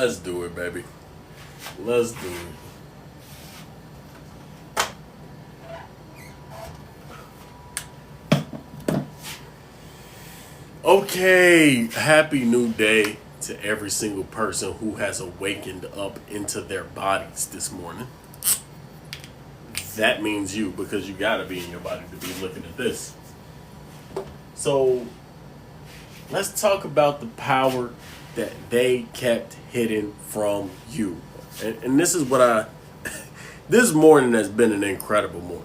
Let's do it, baby. Let's do it. Okay, happy new day to every single person who has awakened up into their bodies this morning. That means you, because you gotta be in your body to be looking at this. So let's talk about the power that they kept hidden from you. And this is what this morning has been an incredible morning.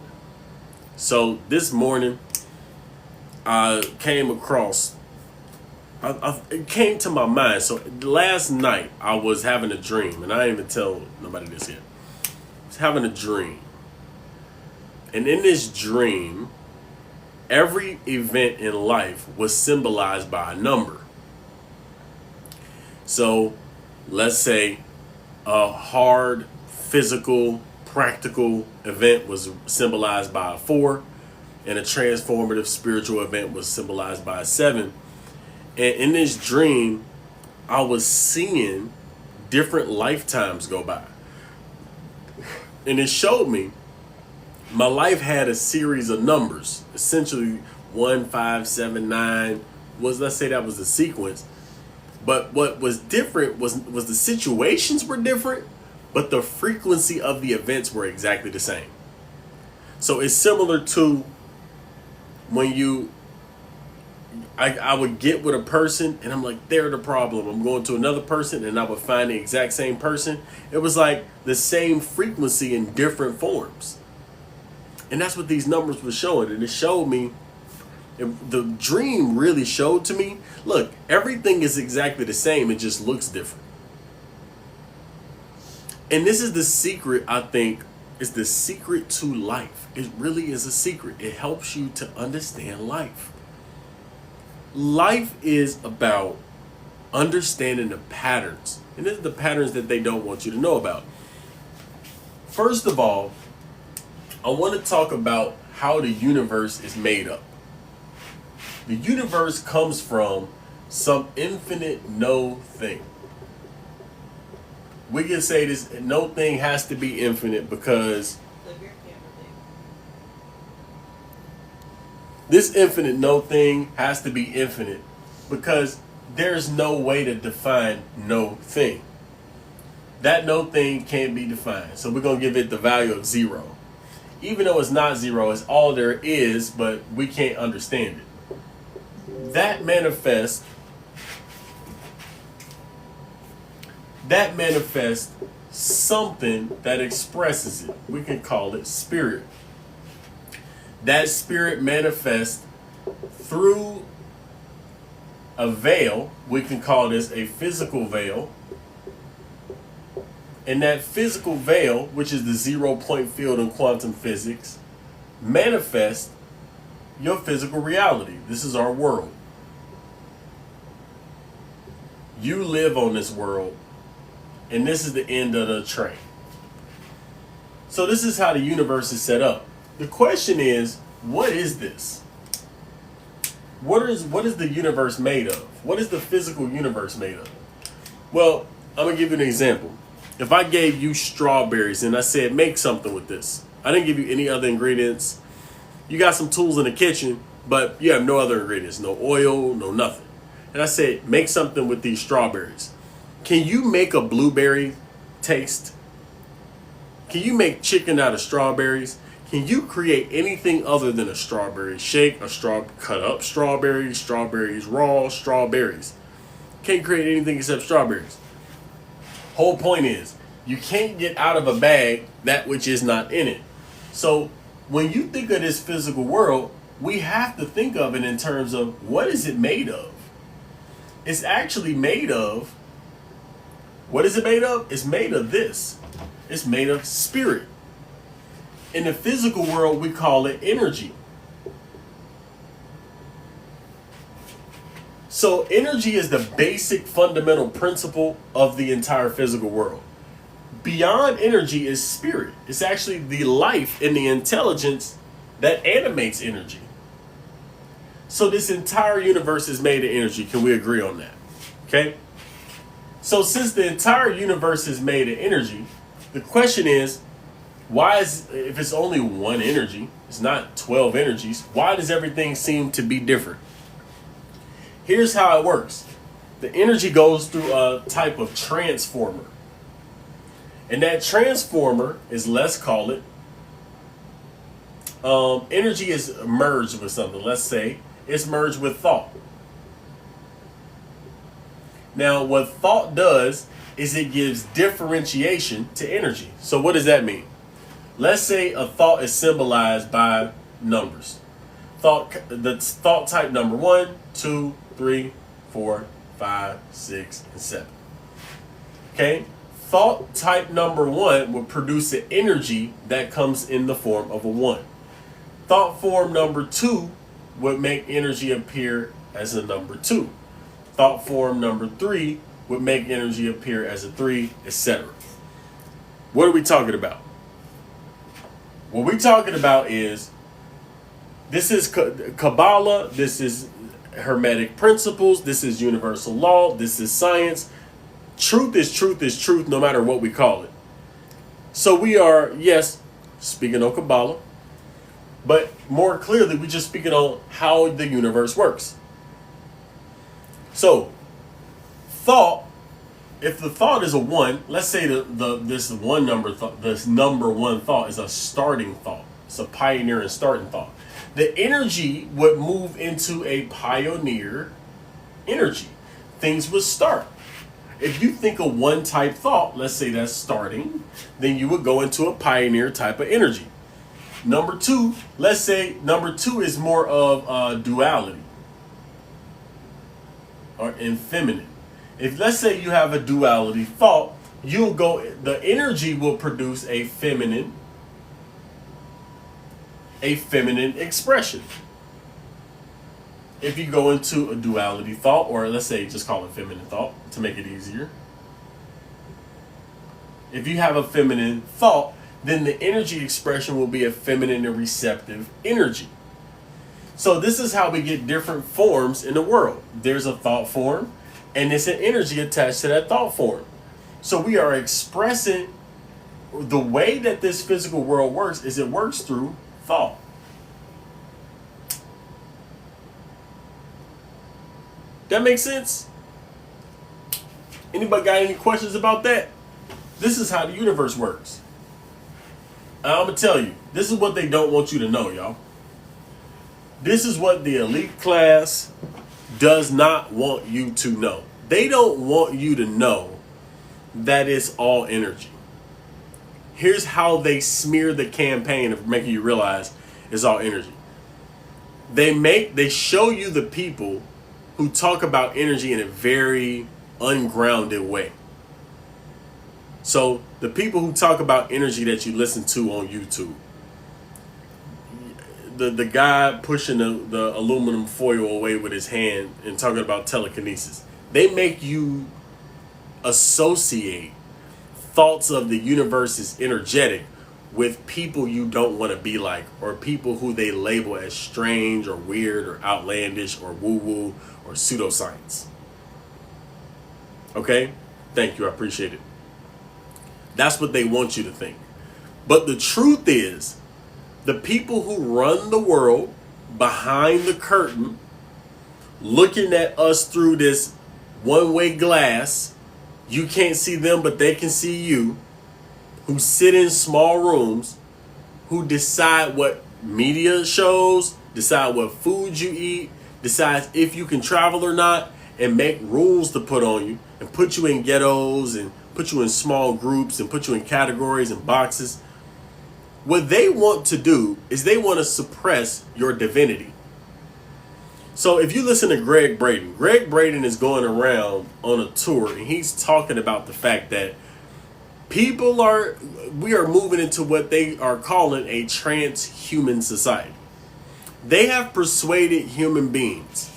So this morning I came across, it came to my mind. So last night I was having a dream, and I didn't even tell nobody this yet. I was having a dream. And in this dream, every event in life was symbolized by a number. So let's say a hard, physical, practical event was symbolized by a 4, and a transformative spiritual event was symbolized by a 7. And in this dream, I was seeing different lifetimes go by. And it showed me my life had a series of numbers, essentially 1, 5, 7, 9 was, let's say that was the sequence. But what was different was the situations were different, but the frequency of the events were exactly the same. So it's similar to when I would get with a person and I'm like, they're the problem. I'm going to another person and I would find the exact same person. It was like the same frequency in different forms. And that's what these numbers were showing. And it showed me, the dream really showed to me, look, everything is exactly the same. It just looks different. And this is the secret, I think, is the secret to life. It really is a secret. It helps you to understand life. Life is about understanding the patterns. And this is the patterns that they don't want you to know about. First of all, I want to talk about how the universe is made up. The universe comes from some infinite no thing. We can say this no thing has to be infinite because this infinite no thing has to be infinite because there's no way to define no thing. That no thing can't be defined. So we're going to give it the value of 0. Even though it's not 0, it's all there is, but we can't understand it. That manifests something that expresses it. We can call it spirit. That spirit manifests through a veil. We can call this a physical veil. And that physical veil, which is the 0-point field in quantum physics, manifests your physical reality. This is our world. You live on this world, and this is the end of the train. So this is how the universe is set up. The question is, what is this? What is the universe made of? What is the physical universe made of? Well, I'm going to give you an example. If I gave you strawberries and I said, make something with this. I didn't give you any other ingredients. You got some tools in the kitchen, but you have no other ingredients, no oil, no nothing. And I said, make something with these strawberries. Can you make a blueberry taste? Can you make chicken out of strawberries? Can you create anything other than a strawberry shake, cut up strawberries raw, strawberries? Can't create anything except strawberries. Whole point is, you can't get out of a bag that which is not in it. So when you think of this physical world, we have to think of it in terms of what is it made of? It's actually made of, what is it made of? It's made of this. It's made of spirit. In the physical world, we call it energy. So energy is the basic fundamental principle of the entire physical world. Beyond energy is spirit. It's actually the life and the intelligence that animates energy. So this entire universe is made of energy. Can we agree on that? Okay. So since the entire universe is made of energy, the question is, if it's only one energy, it's not 12 energies, why does everything seem to be different? Here's how it works. The energy goes through a type of transformer. And that transformer is, let's call it, energy is merged with something. Let's say it's merged with thought. Now, what thought does is it gives differentiation to energy. So what does that mean? Let's say a thought is symbolized by numbers. The thought type number 1, 2, 3, 4, 5, 6, and 7. Okay? Thought type number 1 will produce an energy that comes in the form of a 1. Thought form number 2 would make energy appear as a number 2. Thought form number 3 would make energy appear as a 3, etc. What are we talking about? What we're talking about is, this is Kabbalah, this is Hermetic principles, this is universal law, this is science. Truth is truth no matter what we call it. So we are, yes, speaking on Kabbalah, but more clearly, we're just speaking on how the universe works. So, thought, if the thought is a 1, let's say this number 1 thought is a starting thought. It's a pioneer and starting thought. The energy would move into a pioneer energy. Things would start. If you think of 1 type thought, let's say that's starting, then you would go into a pioneer type of energy. Number 2, let's say number 2 is more of duality or feminine. If let's say you have a duality thought, the energy will produce a feminine expression. If you go into a duality thought, or let's say just call it feminine thought to make it easier. If you have a feminine thought, then the energy expression will be a feminine and receptive energy. So this is how we get different forms in the world. There's a thought form, and it's an energy attached to that thought form. So we are expressing the way that this physical world works is it works through thought. That makes sense? Anybody got any questions about that? This is how the universe works. I'm going to tell you, this is what they don't want you to know, y'all. This is what the elite class does not want you to know. They don't want you to know that it's all energy. Here's how they smear the campaign of making you realize it's all energy. They show you the people who talk about energy in a very ungrounded way. So the people who talk about energy that you listen to on YouTube, the guy pushing the aluminum foil away with his hand and talking about telekinesis, they make you associate thoughts of the universe as energetic with people you don't want to be like, or people who they label as strange or weird or outlandish or woo-woo or pseudoscience. Okay? Thank you. I appreciate it. That's what they want you to think. But the truth is, the people who run the world behind the curtain, looking at us through this one-way glass, you can't see them, but they can see you, who sit in small rooms, who decide what media shows, decide what food you eat, decides if you can travel or not, and make rules to put on you, and put you in ghettos, and put you in small groups, and put you in categories and boxes. What they want to do is they want to suppress your divinity. So if you listen to Greg Braden is going around on a tour, and he's talking about the fact that we are moving into what they are calling a transhuman society. They have persuaded human beings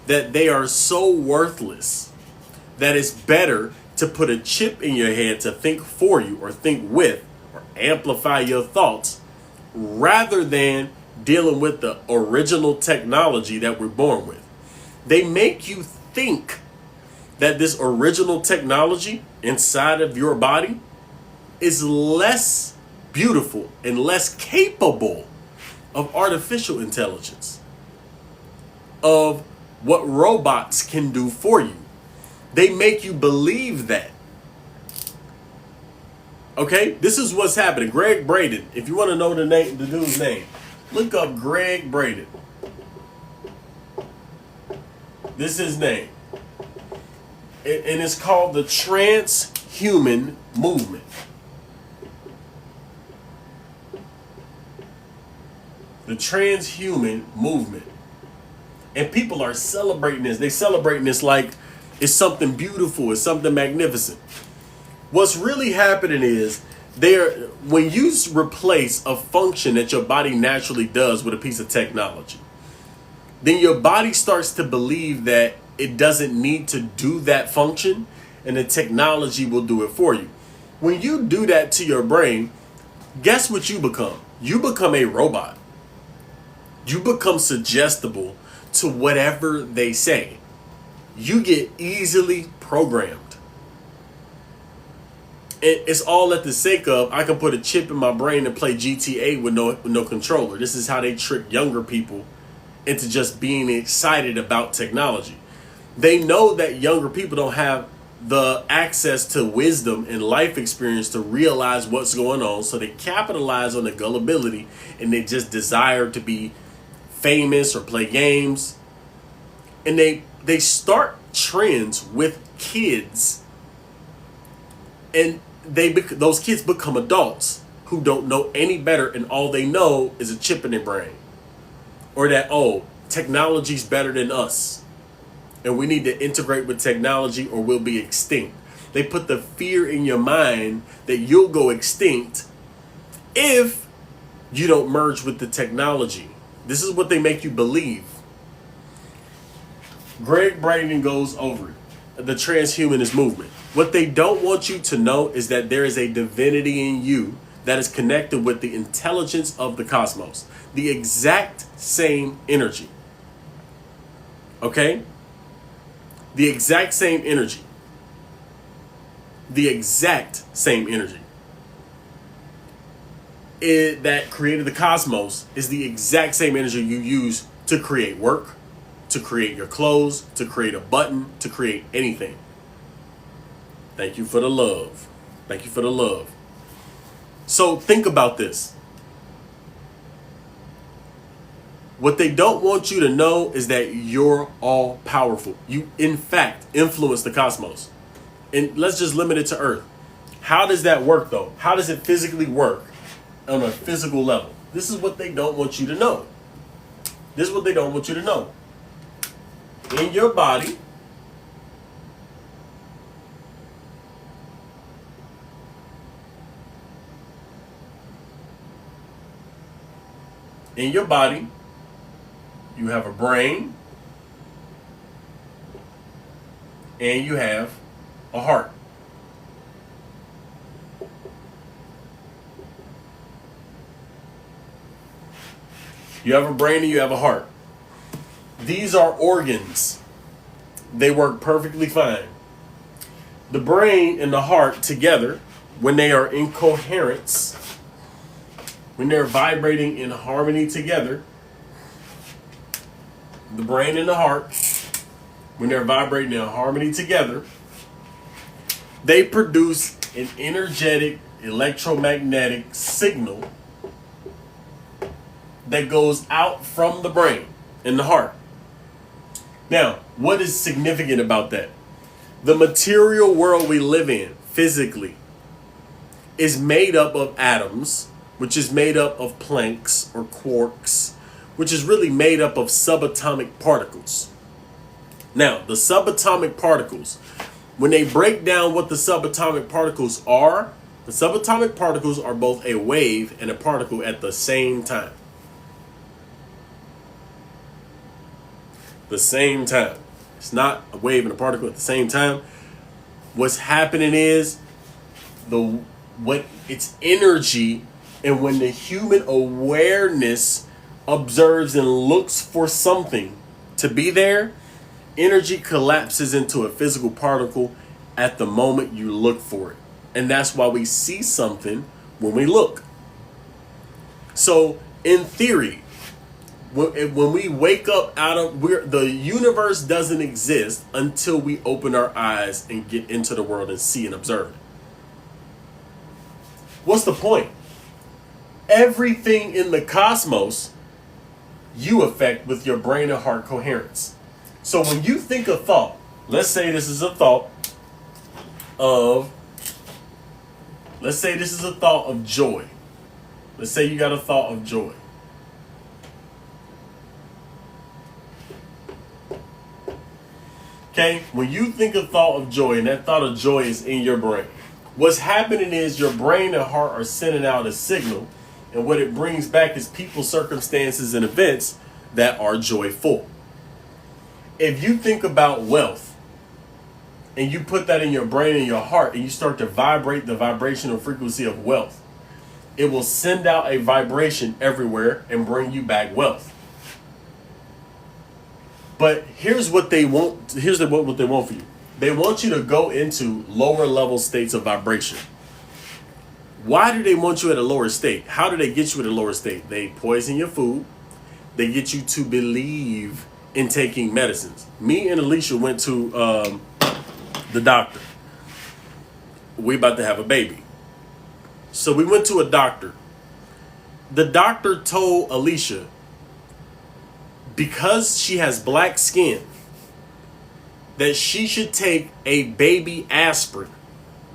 that they are so worthless that it's better to put a chip in your head to think for you, or think with, or amplify your thoughts, rather than dealing with the original technology that we're born with. They make you think that this original technology inside of your body is less beautiful and less capable of artificial intelligence, of what robots can do for you. They make you believe that. Okay, this is what's happening. Greg Braden, if you want to know the dude's name, look up Greg Braden. This is his name. And it's called the transhuman movement. The transhuman movement. And people are celebrating this. They celebrating this like it's something beautiful, it's something magnificent. What's really happening is when you replace a function that your body naturally does with a piece of technology, then your body starts to believe that it doesn't need to do that function and the technology will do it for you. When you do that to your brain, guess what you become? You become a robot. You become suggestible to whatever they say. You get easily programmed. It's all at the sake of, I can put a chip in my brain and play GTA with no controller. This is how they trick younger people into just being excited about technology. They know that younger people don't have the access to wisdom and life experience to realize what's going on, so they capitalize on the gullibility and they just desire to be famous or play games. And they start trends with kids, and those kids become adults who don't know any better, and all they know is a chip in their brain, or that, oh, technology's better than us and we need to integrate with technology or we'll be extinct. They put the fear in your mind that you'll go extinct if you don't merge with the technology. This is what they make you believe. Greg Braden goes over it, the transhumanist movement. What they don't want you to know is that there is a divinity in you that is connected with the intelligence of the cosmos. The exact same energy. Okay? The exact same energy. The exact same energy. That created the cosmos is the exact same energy you use to create work, to create your clothes, to create a button, to create anything. Thank you for the love. Thank you for the love. So think about this. What they don't want you to know is that you're all powerful. You, in fact, influence the cosmos. And let's just limit it to Earth. How does that work, though? How does it physically work on a physical level? This is what they don't want you to know. This is what they don't want you to know. In your body, you have a brain and you have a heart. You have a brain and you have a heart. These are organs. They work perfectly fine. The brain and the heart together, when they are in coherence, when they're vibrating in harmony together, the brain and the heart, when they're vibrating in harmony together, they produce an energetic electromagnetic signal that goes out from the brain and the heart. Now, what is significant about that? The material world we live in, physically, is made up of atoms, which is made up of Plancks or quarks, which is really made up of subatomic particles. Now, the subatomic particles, when they break down what the subatomic particles are, the subatomic particles are both a wave and a particle at the same time. The same time. It's not a wave and a particle at the same time. What's happening is it's energy, and when the human awareness observes and looks for something to be there, Energy collapses into a physical particle at the moment you look for it. And that's why we see something when we look. So, in theory, when we wake up the universe doesn't exist until we open our eyes and get into the world and see and observe it. What's the point? Everything in the cosmos you affect with your brain and heart coherence. So when you think a thought, let's say this is a thought of joy. Let's say you got a thought of joy. Okay, when you think a thought of joy, and that thought of joy is in your brain, what's happening is your brain and heart are sending out a signal, and what it brings back is people, circumstances, and events that are joyful. If you think about wealth, and you put that in your brain and your heart, and you start to vibrate the vibrational frequency of wealth, it will send out a vibration everywhere and bring you back wealth. But here's what they want. What they want for you. They want you to go into lower level states of vibration. Why do they want you at a lower state? How do they get you at a lower state? They poison your food. They get you to believe in taking medicines. Me and Alicia went to the doctor. We about to have a baby. So we went to a doctor. The doctor told Alicia, because she has black skin, that she should take a baby aspirin.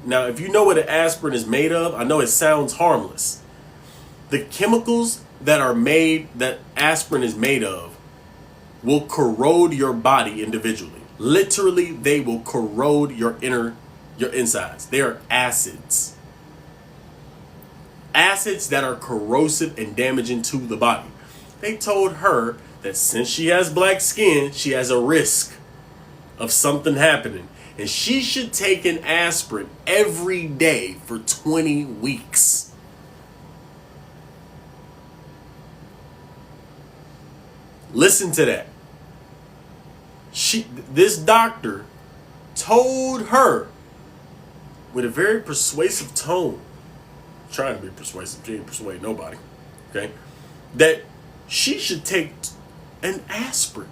Now, if you know what an aspirin is made of, I know it sounds harmless. The chemicals that aspirin is made of will corrode your body individually. Literally, they will corrode your insides. They are acids. Acids that are corrosive and damaging to the body. They told her that since she has black skin, she has a risk of something happening. And she should take an aspirin every day for 20 weeks. Listen to that. This doctor told her with a very persuasive tone, trying to be persuasive, she didn't persuade nobody, okay, that she should take an aspirin.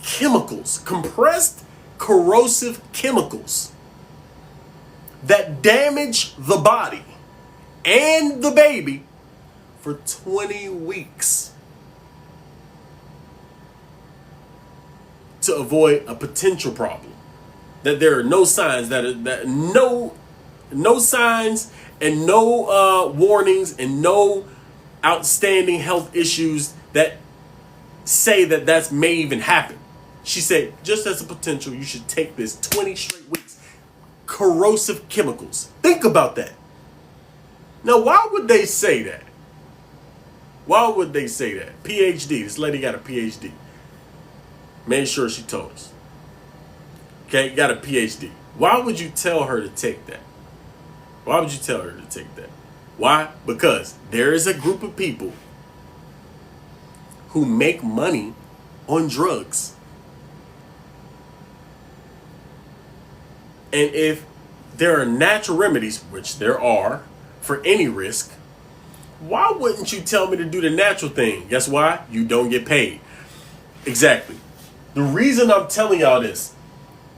Chemicals, compressed corrosive chemicals that damage the body and the baby for 20 weeks to avoid a potential problem. That there are no signs no signs and no warnings and no outstanding health issues that say that may even happen. She said, just as a potential, you should take this 20 straight weeks. Corrosive chemicals. Think about that. Now, why would they say that? Why would they say that? PhD. This lady got a PhD. Made sure she told us. Okay, got a PhD. Why would you tell her to take that? Why would you tell her to take that? Why? Because there is a group of people who make money on drugs. And if there are natural remedies, which there are, for any risk, why wouldn't you tell me to do the natural thing? Guess why? You don't get paid. Exactly. The reason I'm telling y'all this,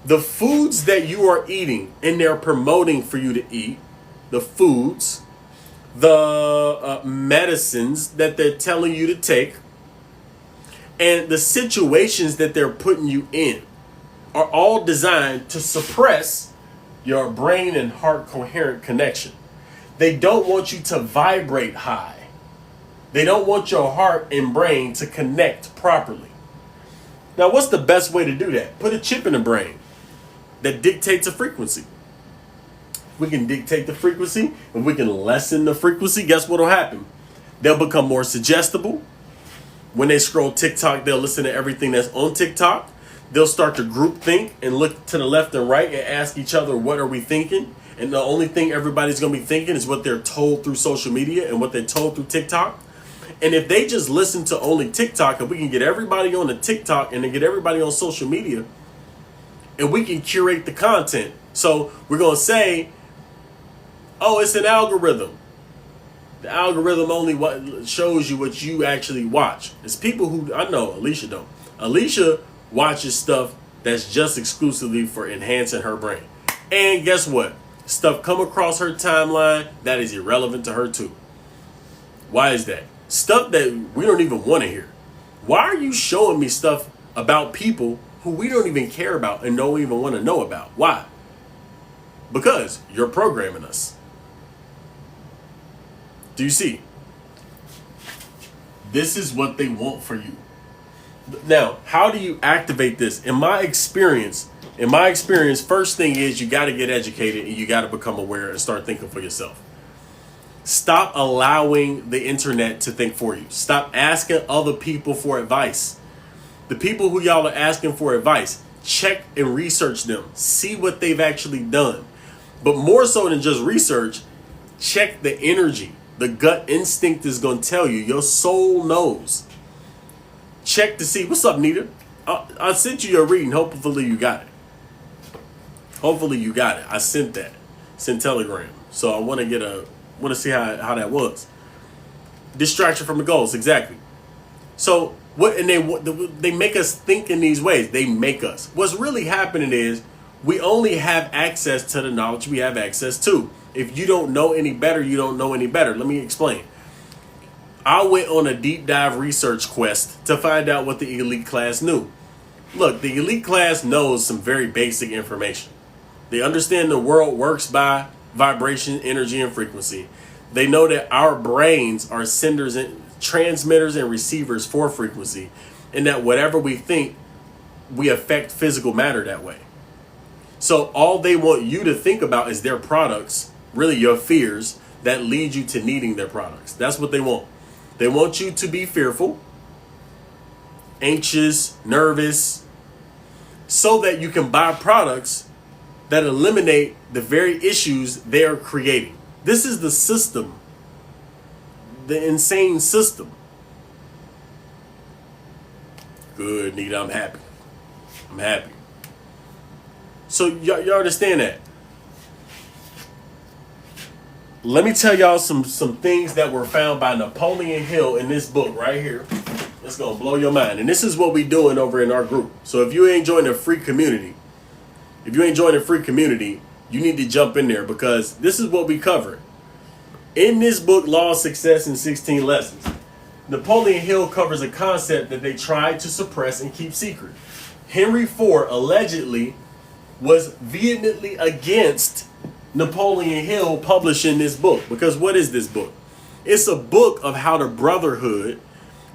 the foods that you are eating and they're promoting for you to eat, the foods, the medicines that they're telling you to take, and the situations that they're putting you in are all designed to suppress your brain and heart coherent connection. They don't want you to vibrate high. They don't want your heart and brain to connect properly. Now, what's the best way to do that? Put a chip in the brain that dictates a frequency. We can dictate the frequency, and we can lessen the frequency. Guess what will happen? They'll become more suggestible. When they scroll TikTok, they'll listen to everything that's on TikTok. They'll start to group think and look to the left and right and ask each other, what are we thinking? And the only thing everybody's going to be thinking is what they're told through social media and what they're told through TikTok. And if they just listen to only TikTok, and we can get everybody on the TikTok and then get everybody on social media, and we can curate the content. So we're going to say, oh, it's an algorithm. The algorithm only shows you what you actually watch. It's people who, I know Alicia don't. Alicia watches stuff that's just exclusively for enhancing her brain. And guess what? Stuff come across her timeline that is irrelevant to her too. Why is that? Stuff that we don't even want to hear. Why are you showing me stuff about people who we don't even care about and don't even want to know about? Why? Because you're programming us. Do you see? This is what they want for you. Now, how do you activate this? In my experience, first thing is you got to get educated and you got to become aware and start thinking for yourself. Stop allowing the internet to think for you. Stop asking other people for advice. The people who y'all are asking for advice, check and research them. See what they've actually done. But more so than just research, check the energy. The gut instinct is going to tell you. Your soul knows. Check to see. What's up, Nita? I sent you your reading. Hopefully you got it. I sent that. Sent telegram. So I want to see how that was. Distraction from the goals. Exactly. So what? And they make us think in these ways. They make us. What's really happening is we only have access to the knowledge we have access to. If you don't know any better, you don't know any better. Let me explain. I went on a deep dive research quest to find out what the elite class knew. Look, the elite class knows some very basic information. They understand the world works by vibration, energy, and frequency. They know that our brains are senders and transmitters and receivers for frequency, and that whatever we think, we affect physical matter that way. So all they want you to think about is their products, really your fears, that lead you to needing their products. That's what they want. They want you to be fearful, anxious, nervous, so that you can buy products that eliminate the very issues they are creating. This is the system, the insane system. Good, Nita, I'm happy. So y'all understand that. Let me tell y'all some things that were found by Napoleon Hill in this book right here. It's going to blow your mind. And this is what we're doing over in our group. So if you ain't joining a free community, you need to jump in there because this is what we cover. In this book, Law of Success in 16 Lessons, Napoleon Hill covers a concept that they tried to suppress and keep secret. Henry Ford allegedly was vehemently against Napoleon Hill publishing this book. Because what is this book? It's a book of how the brotherhood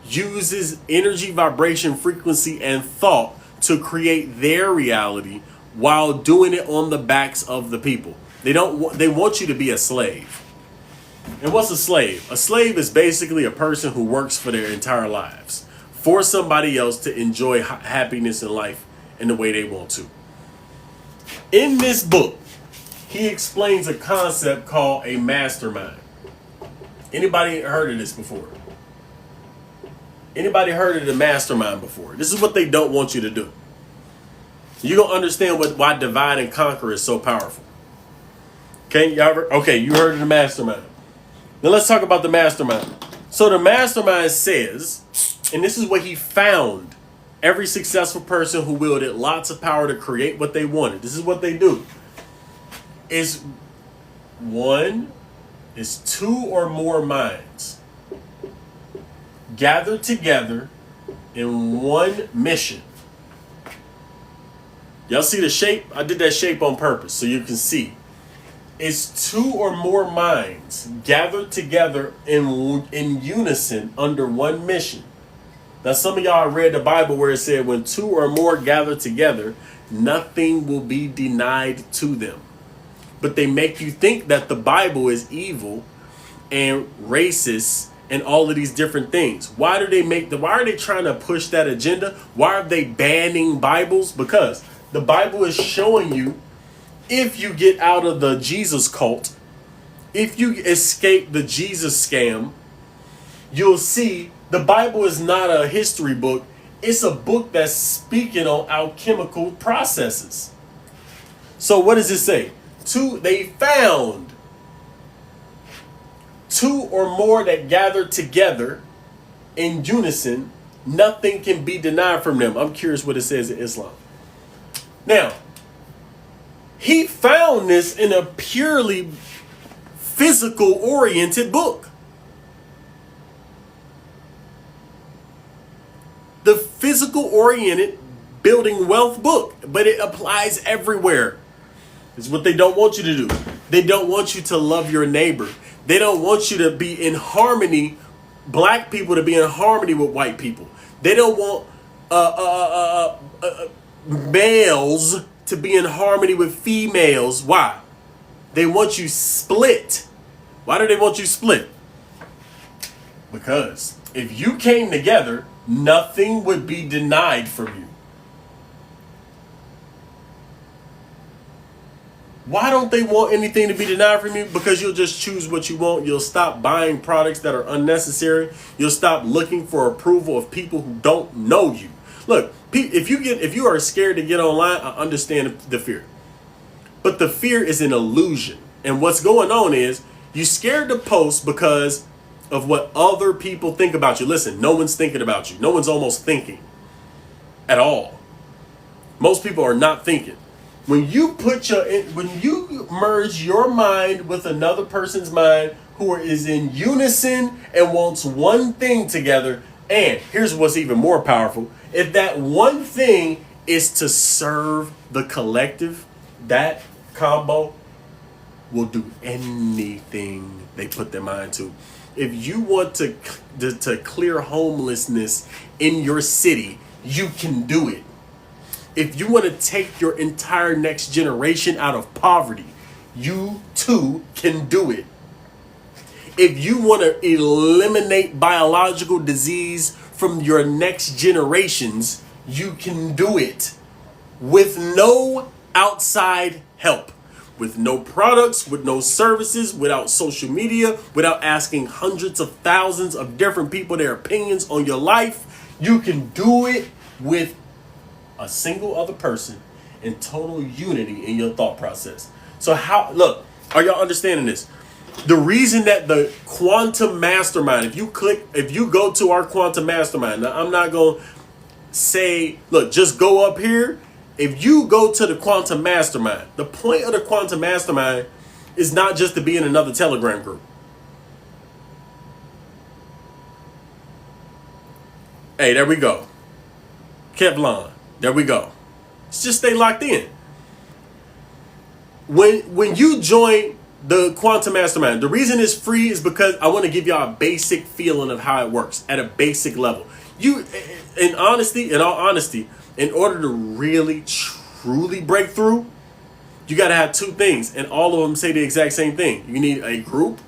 uses energy, vibration, frequency, and thought to create their reality while doing it on the backs of the people. They want you to be a slave. And what's a slave? A slave is basically a person who works for their entire lives for somebody else to enjoy happiness in life in the way they want to. In this book, he explains a concept called a mastermind. Anybody heard of this before? Anybody heard of the mastermind before? This is what they don't want you to do. You don't understand why divide and conquer is so powerful. Okay, you heard of the mastermind. Now let's talk about the mastermind. So the mastermind says, and this is what he found, every successful person who wielded lots of power to create what they wanted. This is what they do. Is two or more minds gathered together in one mission. Y'all see the shape? I did that shape on purpose so you can see. It's two or more minds gathered together in unison under one mission. Now, some of y'all read the Bible where it said when two or more gather together, nothing will be denied to them. But they make you think that the Bible is evil and racist and all of these different things. Why are they trying to push that agenda? Why are they banning Bibles? Because the Bible is showing you, if you get out of the Jesus cult, if you escape the Jesus scam, you'll see the Bible is not a history book. It's a book that's speaking on alchemical processes. So what does it say? They found two or more that gather together in unison, nothing can be denied from them. I'm curious what it says in Islam. Now, he found this in a purely physical oriented book. The physical oriented building wealth book, but it applies everywhere. It's what they don't want you to do. They don't want you to love your neighbor. They don't want you to be in harmony, black people to be in harmony with white people. They don't want males to be in harmony with females. Why? They want you split. Why do they want you split? Because if you came together, nothing would be denied from you. Why don't they want anything to be denied from you? Because you'll just choose what you want. You'll stop buying products that are unnecessary. You'll stop looking for approval of people who don't know you. Look, if you are scared to get online, I understand the fear. But the fear is an illusion. And what's going on is you're scared to post because of what other people think about you. Listen, no one's thinking about you. No one's almost thinking at all. Most people are not thinking. When you merge your mind with another person's mind who is in unison and wants one thing together, and here's what's even more powerful, if that one thing is to serve the collective, that combo will do anything they put their mind to. If you want to clear homelessness in your city, you can do it. If you want to take your entire next generation out of poverty, you too can do it. If you want to eliminate biological disease from your next generations, you can do it with no outside help, with no products, with no services, without social media, without asking hundreds of thousands of different people their opinions on your life. You can do it with a single other person in total unity in your thought process. So are y'all understanding this? The reason that the Quantum Mastermind, if you go to our Quantum Mastermind, now I'm not going to say, look, just go up here. If you go to the Quantum Mastermind, the point of the Quantum Mastermind is not just to be in another Telegram group. Hey, there we go. Kevlon. There we go. Let's just stay locked in. When you join the Quantum Mastermind, the reason it's free is because I want to give y'all a basic feeling of how it works at a basic level. In all honesty, in order to really, truly break through, you got to have two things. And all of them say the exact same thing. You need a group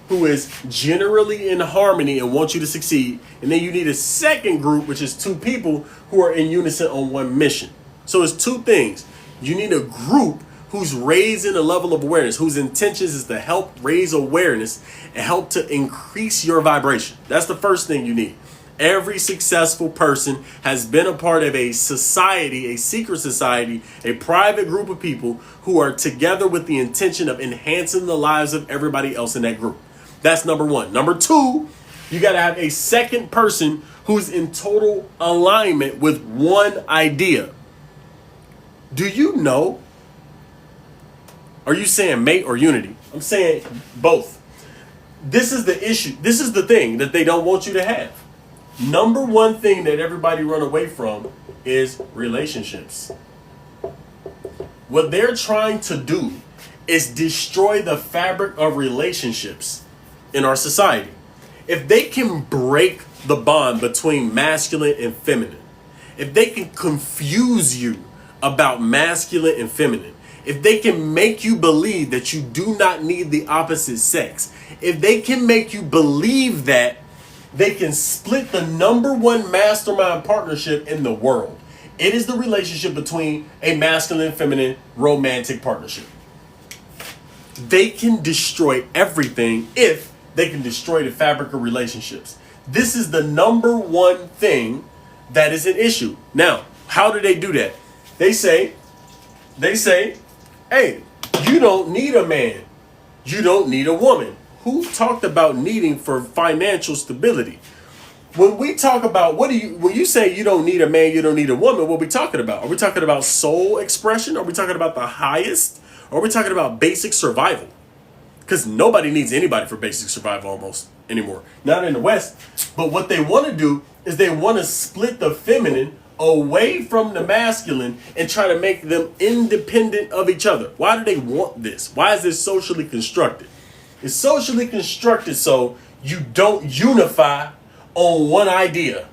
who is generally in harmony and want you to succeed. And then you need a second group, which is two people who are in unison on one mission. So it's two things. You need a group who's raising a level of awareness, whose intentions is to help raise awareness and help to increase your vibration. That's the first thing you need. Every successful person has been a part of a society, a secret society, a private group of people who are together with the intention of enhancing the lives of everybody else in that group. That's number one. Number two, you got to have a second person who's in total alignment with one idea. Do you know? Are you saying mate or unity? I'm saying both. This is the issue. This is the thing that they don't want you to have. Number one thing that everybody run away from is relationships. What they're trying to do is destroy the fabric of relationships in our society. If they can break the bond between masculine and feminine, if they can confuse you about masculine and feminine, if they can make you believe that you do not need the opposite sex, if they can make you believe that, they can split the number one mastermind partnership in the world. It is the relationship between a masculine and feminine romantic partnership. They can destroy everything if they can destroy the fabric of relationships. This is the number one thing that is an issue. Now, how do they do that? They say, hey, you don't need a man. You don't need a woman. Who talked about needing for financial stability? When we talk about when you say you don't need a man, you don't need a woman, what are we talking about? Are we talking about soul expression? Are we talking about the highest? Or are we talking about basic survival? Because nobody needs anybody for basic survival almost anymore. Not in the West. But what they want to do is they want to split the feminine away from the masculine and try to make them independent of each other. Why do they want this? Why is this socially constructed? It's socially constructed so you don't unify on one idea.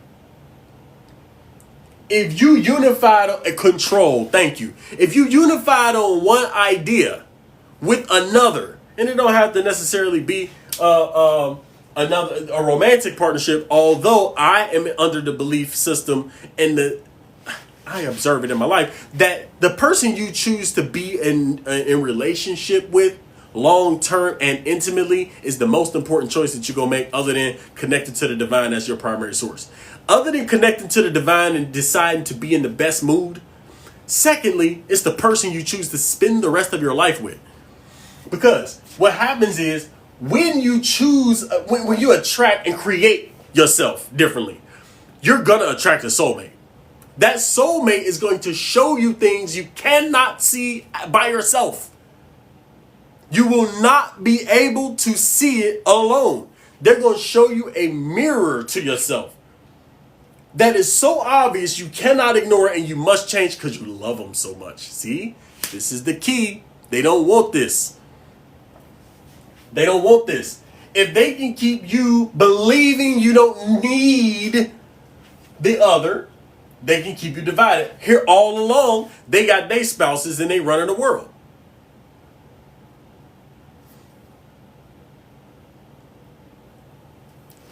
If you unified control, thank you. If you unified on one idea with another, and it don't have to necessarily be a romantic partnership, although I am under the belief system and I observe it in my life that the person you choose to be in relationship with long term and intimately is the most important choice that you're gonna make, other than connecting to the divine as your primary source. Other than connecting to the divine and deciding to be in the best mood, secondly, it's the person you choose to spend the rest of your life with. Because what happens is when you choose, when you attract and create yourself differently, you're gonna attract a soulmate. That soulmate is going to show you things you cannot see by yourself. You will not be able to see it alone. They're going to show you a mirror to yourself that is so obvious you cannot ignore it, and you must change because you love them so much. See, this is the key. They don't want this. They don't want this. If they can keep you believing you don't need the other, they can keep you divided. Here all along, they got their spouses and they running the world.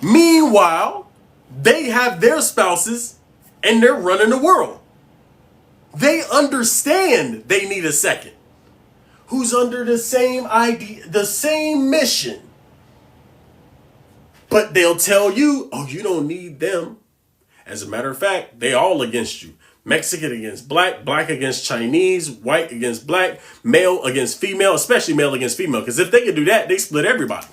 Meanwhile, they have their spouses and they're running the world. They understand they need a second who's under the same idea, the same mission. But they'll tell you, oh, you don't need them. As a matter of fact, they all against you. Mexican against black, black against Chinese, white against black, male against female, especially male against female. Because if they can do that, they split everybody.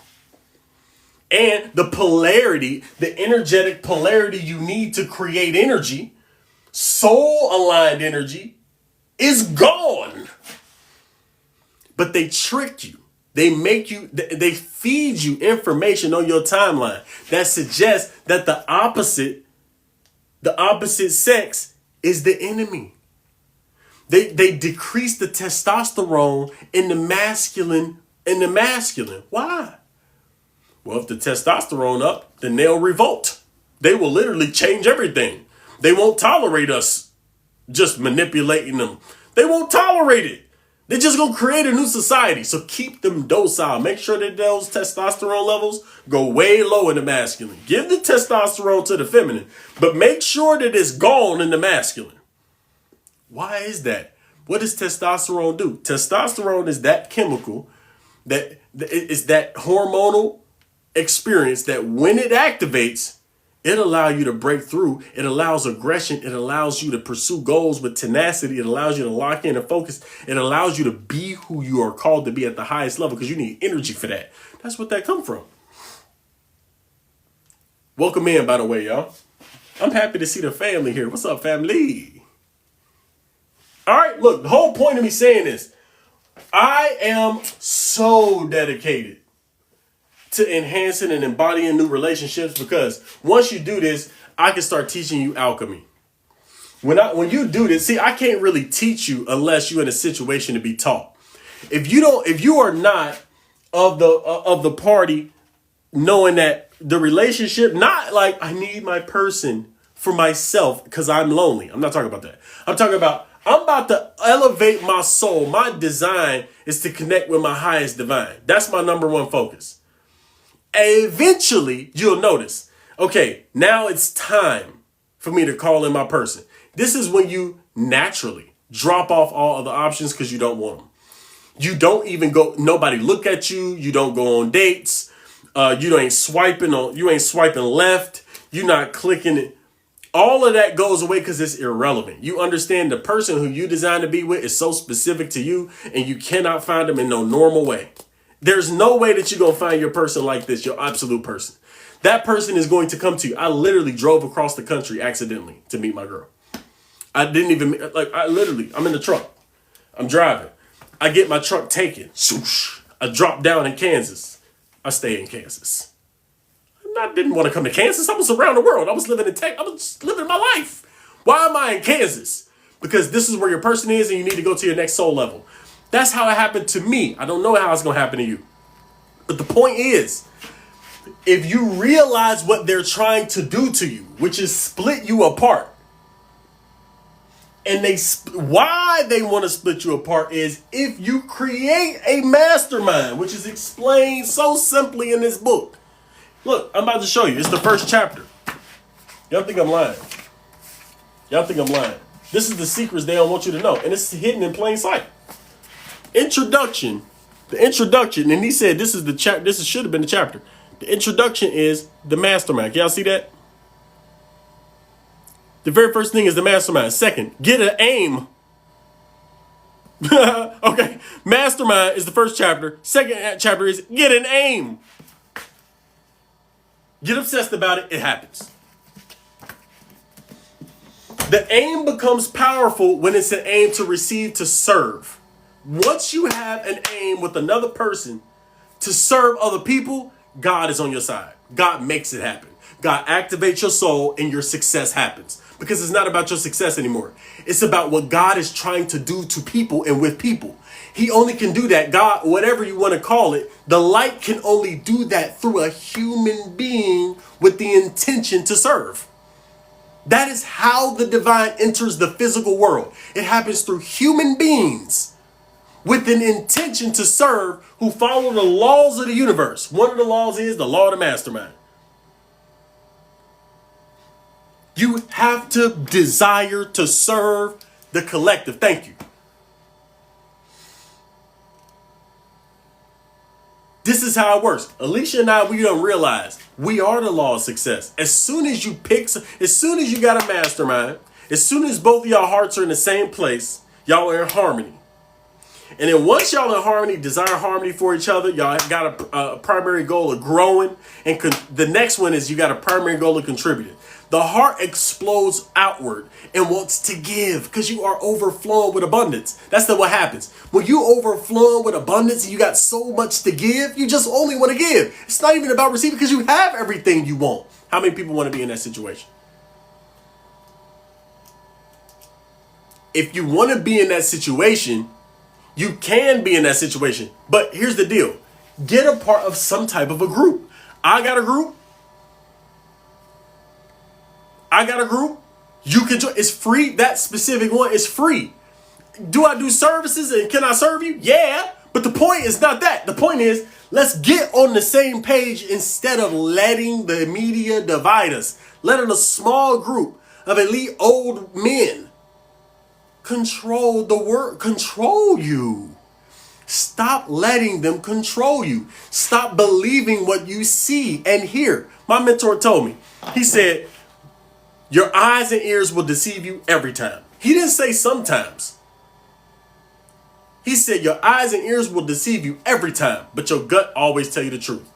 And the polarity, the energetic polarity you need to create energy, soul aligned energy, is gone. But they trick you. They make you, they feed you information on your timeline that suggests that the opposite sex is the enemy. They decrease the testosterone in the masculine. Why? Well, if the testosterone up, then they'll revolt. They will literally change everything. They won't tolerate us just manipulating them. They won't tolerate it. They're just going to create a new society. So keep them docile. Make sure that those testosterone levels go way low in the masculine. Give the testosterone to the feminine, but make sure that it's gone in the masculine. Why is that? What does testosterone do? Testosterone is that chemical that is that hormonal experience that when it activates, it allows you to break through. It allows aggression. It allows you to pursue goals with tenacity. It allows you to lock in and focus. It allows you to be who you are called to be at the highest level because you need energy for that. That's what that come from. Welcome in, by the way, y'all. I'm happy to see the family here. What's up, family? All right, look, the whole point of me saying this, I am so dedicated to enhancing and embodying new relationships because once you do this, I can start teaching you alchemy. When you do this, see, I can't really teach you unless you're in a situation to be taught. If you are not of the party knowing that the relationship, not like I need my person for myself because I'm lonely. I'm not talking about that. I'm talking about I'm about to elevate my soul. My design is to connect with my highest divine. That's my number one focus. Eventually, you'll notice, okay, now it's time for me to call in my person. This is when you naturally drop off all other options because you don't want them. You don't even go, nobody look at you. You don't go on dates. You ain't swiping on. You ain't swiping left. You're not clicking it. All of that goes away because it's irrelevant. You understand the person who you designed to be with is so specific to you, and you cannot find them in no normal way. There's no way that you're going to find your person like this, your absolute person. That person is going to come to you. I literally drove across the country accidentally to meet my girl. I'm in the truck. I'm driving. I get my truck taken. Swoosh. I drop down in Kansas. I stay in Kansas. I didn't want to come to Kansas. I was around the world. I was living in tech. I was living my life. Why am I in Kansas? Because this is where your person is and you need to go to your next soul level. That's how it happened to me. I don't know how it's going to happen to you. But the point is, if you realize what they're trying to do to you, which is split you apart, and why they want to split you apart is if you create a mastermind, which is explained so simply in this book. Look, I'm about to show you. It's the first chapter. Y'all think I'm lying. This is the secrets they don't want you to know. And it's hidden in plain sight. The introduction, and he said this is the chapter. This should have been the chapter. The introduction is the mastermind. Can y'all see that? The very first thing is the mastermind. Second, get an aim. Okay, mastermind is the first chapter. Second chapter is get an aim. Get obsessed about it, it happens. The aim becomes powerful when it's an aim to receive, to serve. Once you have an aim with another person to serve other people, God is on your side. God makes it happen. God activates your soul and your success happens. Because it's not about your success anymore. It's about what God is trying to do to people and with people. He only can do that. God, whatever you want to call it, the light can only do that through a human being with the intention to serve. That is how the divine enters the physical world. It happens through human beings with an intention to serve who follow the laws of the universe. One of the laws is the law of the mastermind. You have to desire to serve the collective. Thank you. This is how it works. Alicia and I, we don't realize we are the law of success. As soon as you got a mastermind, as soon as both of y'all hearts are in the same place, y'all are in harmony. And then once y'all in harmony, desire harmony for each other, y'all got a primary goal of growing. And the next one is you got a primary goal of contributing. The heart explodes outward and wants to give because you are overflowing with abundance. That's what happens. When you overflow with abundance and you got so much to give, you just only want to give. It's not even about receiving because you have everything you want. How many people want to be in that situation? If you want to be in that situation, you can be in that situation. But here's the deal. Get a part of some type of a group. I got a group. You can join. It's free. That specific one is free. Do I do services and can I serve you? Yeah. But the point is not that. The point is, let's get on the same page instead of letting the media divide us. Letting a small group of elite old men control the world, control you. Stop letting them control you. Stop believing what you see and hear. My mentor told me, he said, your eyes and ears will deceive you every time. He didn't say sometimes. He said your eyes and ears will deceive you every time, but your gut always tell you the truth.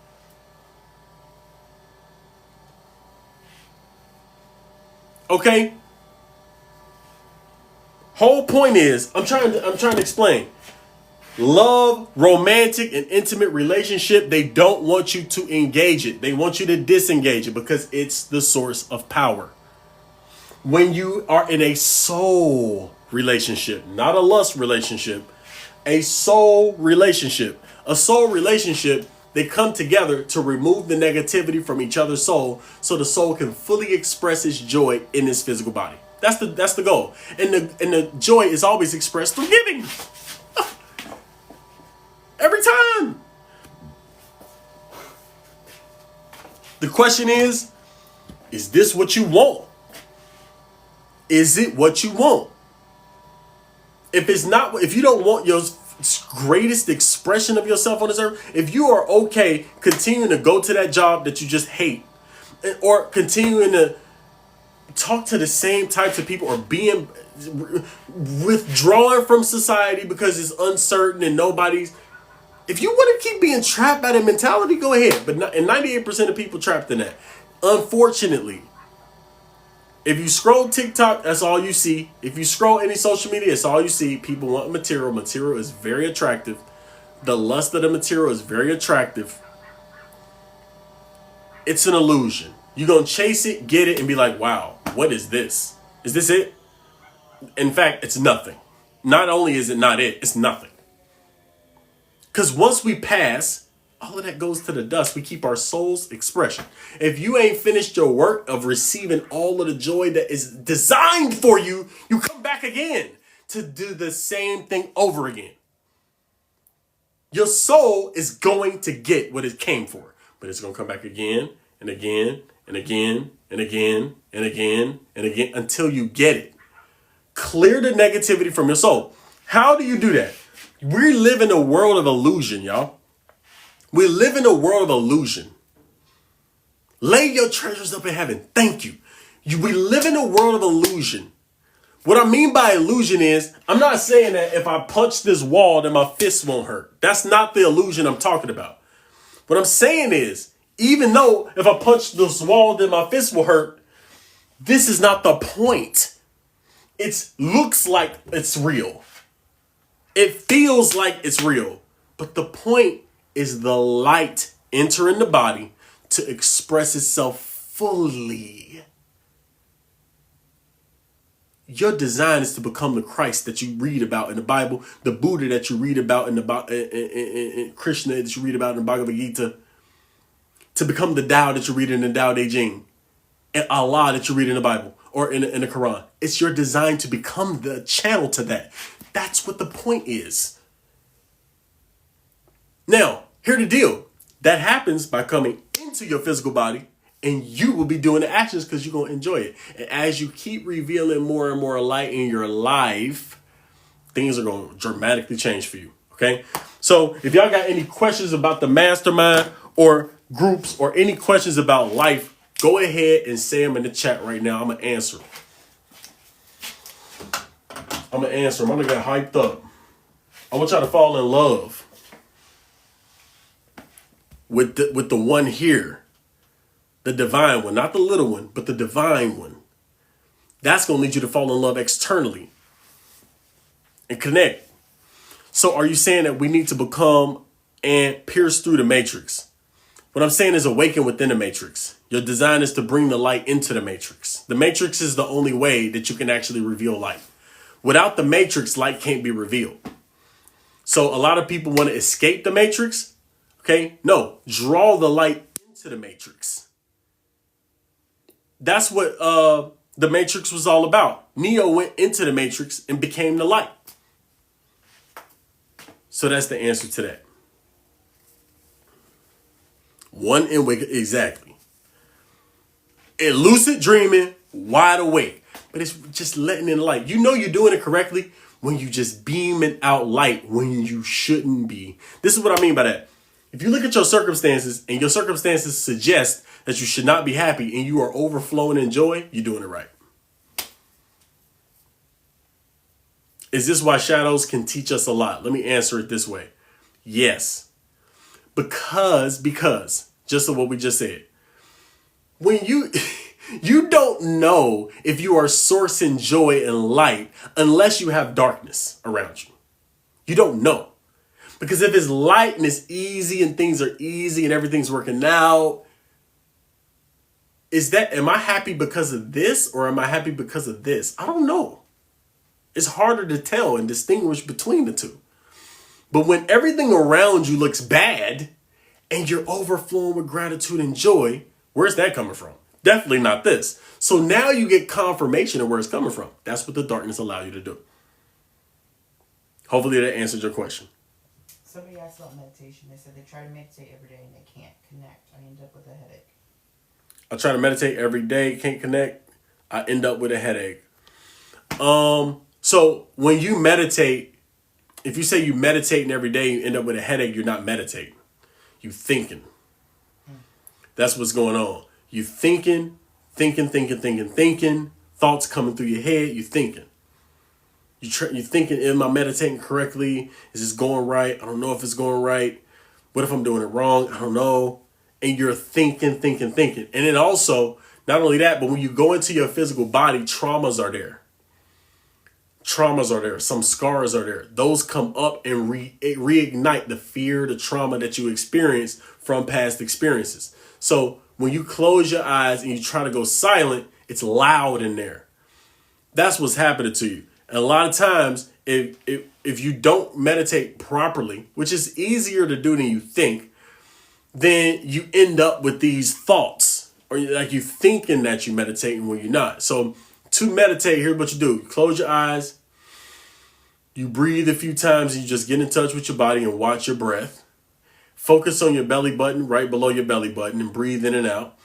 Okay? Whole point is, I'm trying to explain. Love, romantic, and intimate relationship, they don't want you to engage it. They want you to disengage it because it's the source of power. When you are in a soul relationship, not a lust relationship, a soul relationship. A soul relationship, they come together to remove the negativity from each other's soul so the soul can fully express its joy in its physical body. That's the goal. And the joy is always expressed through giving. Every time. The question is this what you want? Is it what you want? If you don't want greatest expression of yourself on this earth, if you are okay continuing to go to that job that you just hate, or continuing to talk to the same types of people, or being withdrawing from society because it's uncertain and nobody's, if you want to keep being trapped by that mentality, go ahead. But 98% of people trapped in that. Unfortunately, if you scroll TikTok, that's all you see. If you scroll any social media, it's all you see. People want material. Material is very attractive. The lust of the material is very attractive. It's an illusion. You're going to chase it, get it, and be like, wow, what is this? Is this it? In fact, it's nothing. Not only is it not it, it's nothing. Because once we pass, all of that goes to the dust. We keep our soul's expression. If you ain't finished your work of receiving all of the joy that is designed for you, you come back again to do the same thing over again. Your soul is going to get what it came for, but it's going to come back again and again and again and again and again and again until you get it. Clear the negativity from your soul. How do you do that? We live in a world of illusion, y'all. We live in a world of illusion. Lay your treasures up in heaven. Thank you. We live in a world of illusion. What I mean by illusion is, I'm not saying that if I punch this wall, then my fist won't hurt. That's not the illusion I'm talking about. What I'm saying is, even though if I punch this wall, then my fist will hurt, this is not the point. It looks like it's real. It feels like it's real. But the point is the light entering the body to express itself fully. Your design is to become the Christ that you read about in the Bible, the Buddha that you read about in the Krishna that you read about in the Bhagavad Gita, to become the Tao that you read in the Tao Te Ching, and Allah that you read in the Bible or in the Quran. It's your design to become the channel to that. That's what the point is. Now, here's the deal. That happens by coming into your physical body, and you will be doing the actions because you're going to enjoy it. And as you keep revealing more and more light in your life, things are going to dramatically change for you. Okay? So if y'all got any questions about the mastermind or groups or any questions about life, go ahead and say them in the chat right now. I'm going to answer them. I'm going to get hyped up. I want y'all to fall in love with the one here. The divine one. Not the little one, but the divine one. That's going to lead you to fall in love externally and connect. So are you saying that we need to become and pierce through the matrix? What I'm saying is awaken within the matrix. Your design is to bring the light into the matrix. The matrix is the only way that you can actually reveal light. Without the matrix, light can't be revealed. So a lot of people want to escape the matrix. Okay? No, draw the light into the matrix. That's what the Matrix was all about. Neo went into the Matrix and became the light. So that's the answer to that. One in wake, exactly. And lucid dreaming, wide awake. But it's just letting in light. You know you're doing it correctly when you just beaming out light when you shouldn't be. This is what I mean by that. If you look at your circumstances and your circumstances suggest that you should not be happy and you are overflowing in joy, you're doing it right. Is this why shadows can teach us a lot? Let me answer it this way. Yes. Because, just of what we just said. When you don't know if you are sourcing joy and light unless you have darkness around you. You don't know. Because if it's light and it's easy and things are easy and everything's working out, am I happy because of this or am I happy because of this? I don't know. It's harder to tell and distinguish between the two. But when everything around you looks bad and you're overflowing with gratitude and joy, where's that coming from? Definitely not this. So now you get confirmation of where it's coming from. That's what the darkness allows you to do. Hopefully that answered your question. Somebody asked about meditation. They said they try to meditate every day and they can't connect. I end up with a headache. I try to meditate every day, can't connect. I end up with a headache. So when you meditate If you say you meditating every day, you end up with a headache, you're not meditating. You thinking. That's what's going on. You thinking. Thoughts coming through your head, you thinking. You're thinking, am I meditating correctly? Is this going right? I don't know if it's going right. What if I'm doing it wrong? I don't know. And you're thinking. And then also, not only that, but when you go into your physical body, traumas are there. Some scars are there. Those come up and reignite the fear, the trauma that you experienced from past experiences. So when you close your eyes and you try to go silent, it's loud in there. That's what's happening to you. And a lot of times, if you don't meditate properly, which is easier to do than you think, then you end up with these thoughts, or like you thinking that you're meditating when you're not. So to meditate, here's what you do. You close your eyes, you breathe a few times, and you just get in touch with your body and watch your breath. Focus on your belly button, right below your belly button, and breathe in and out.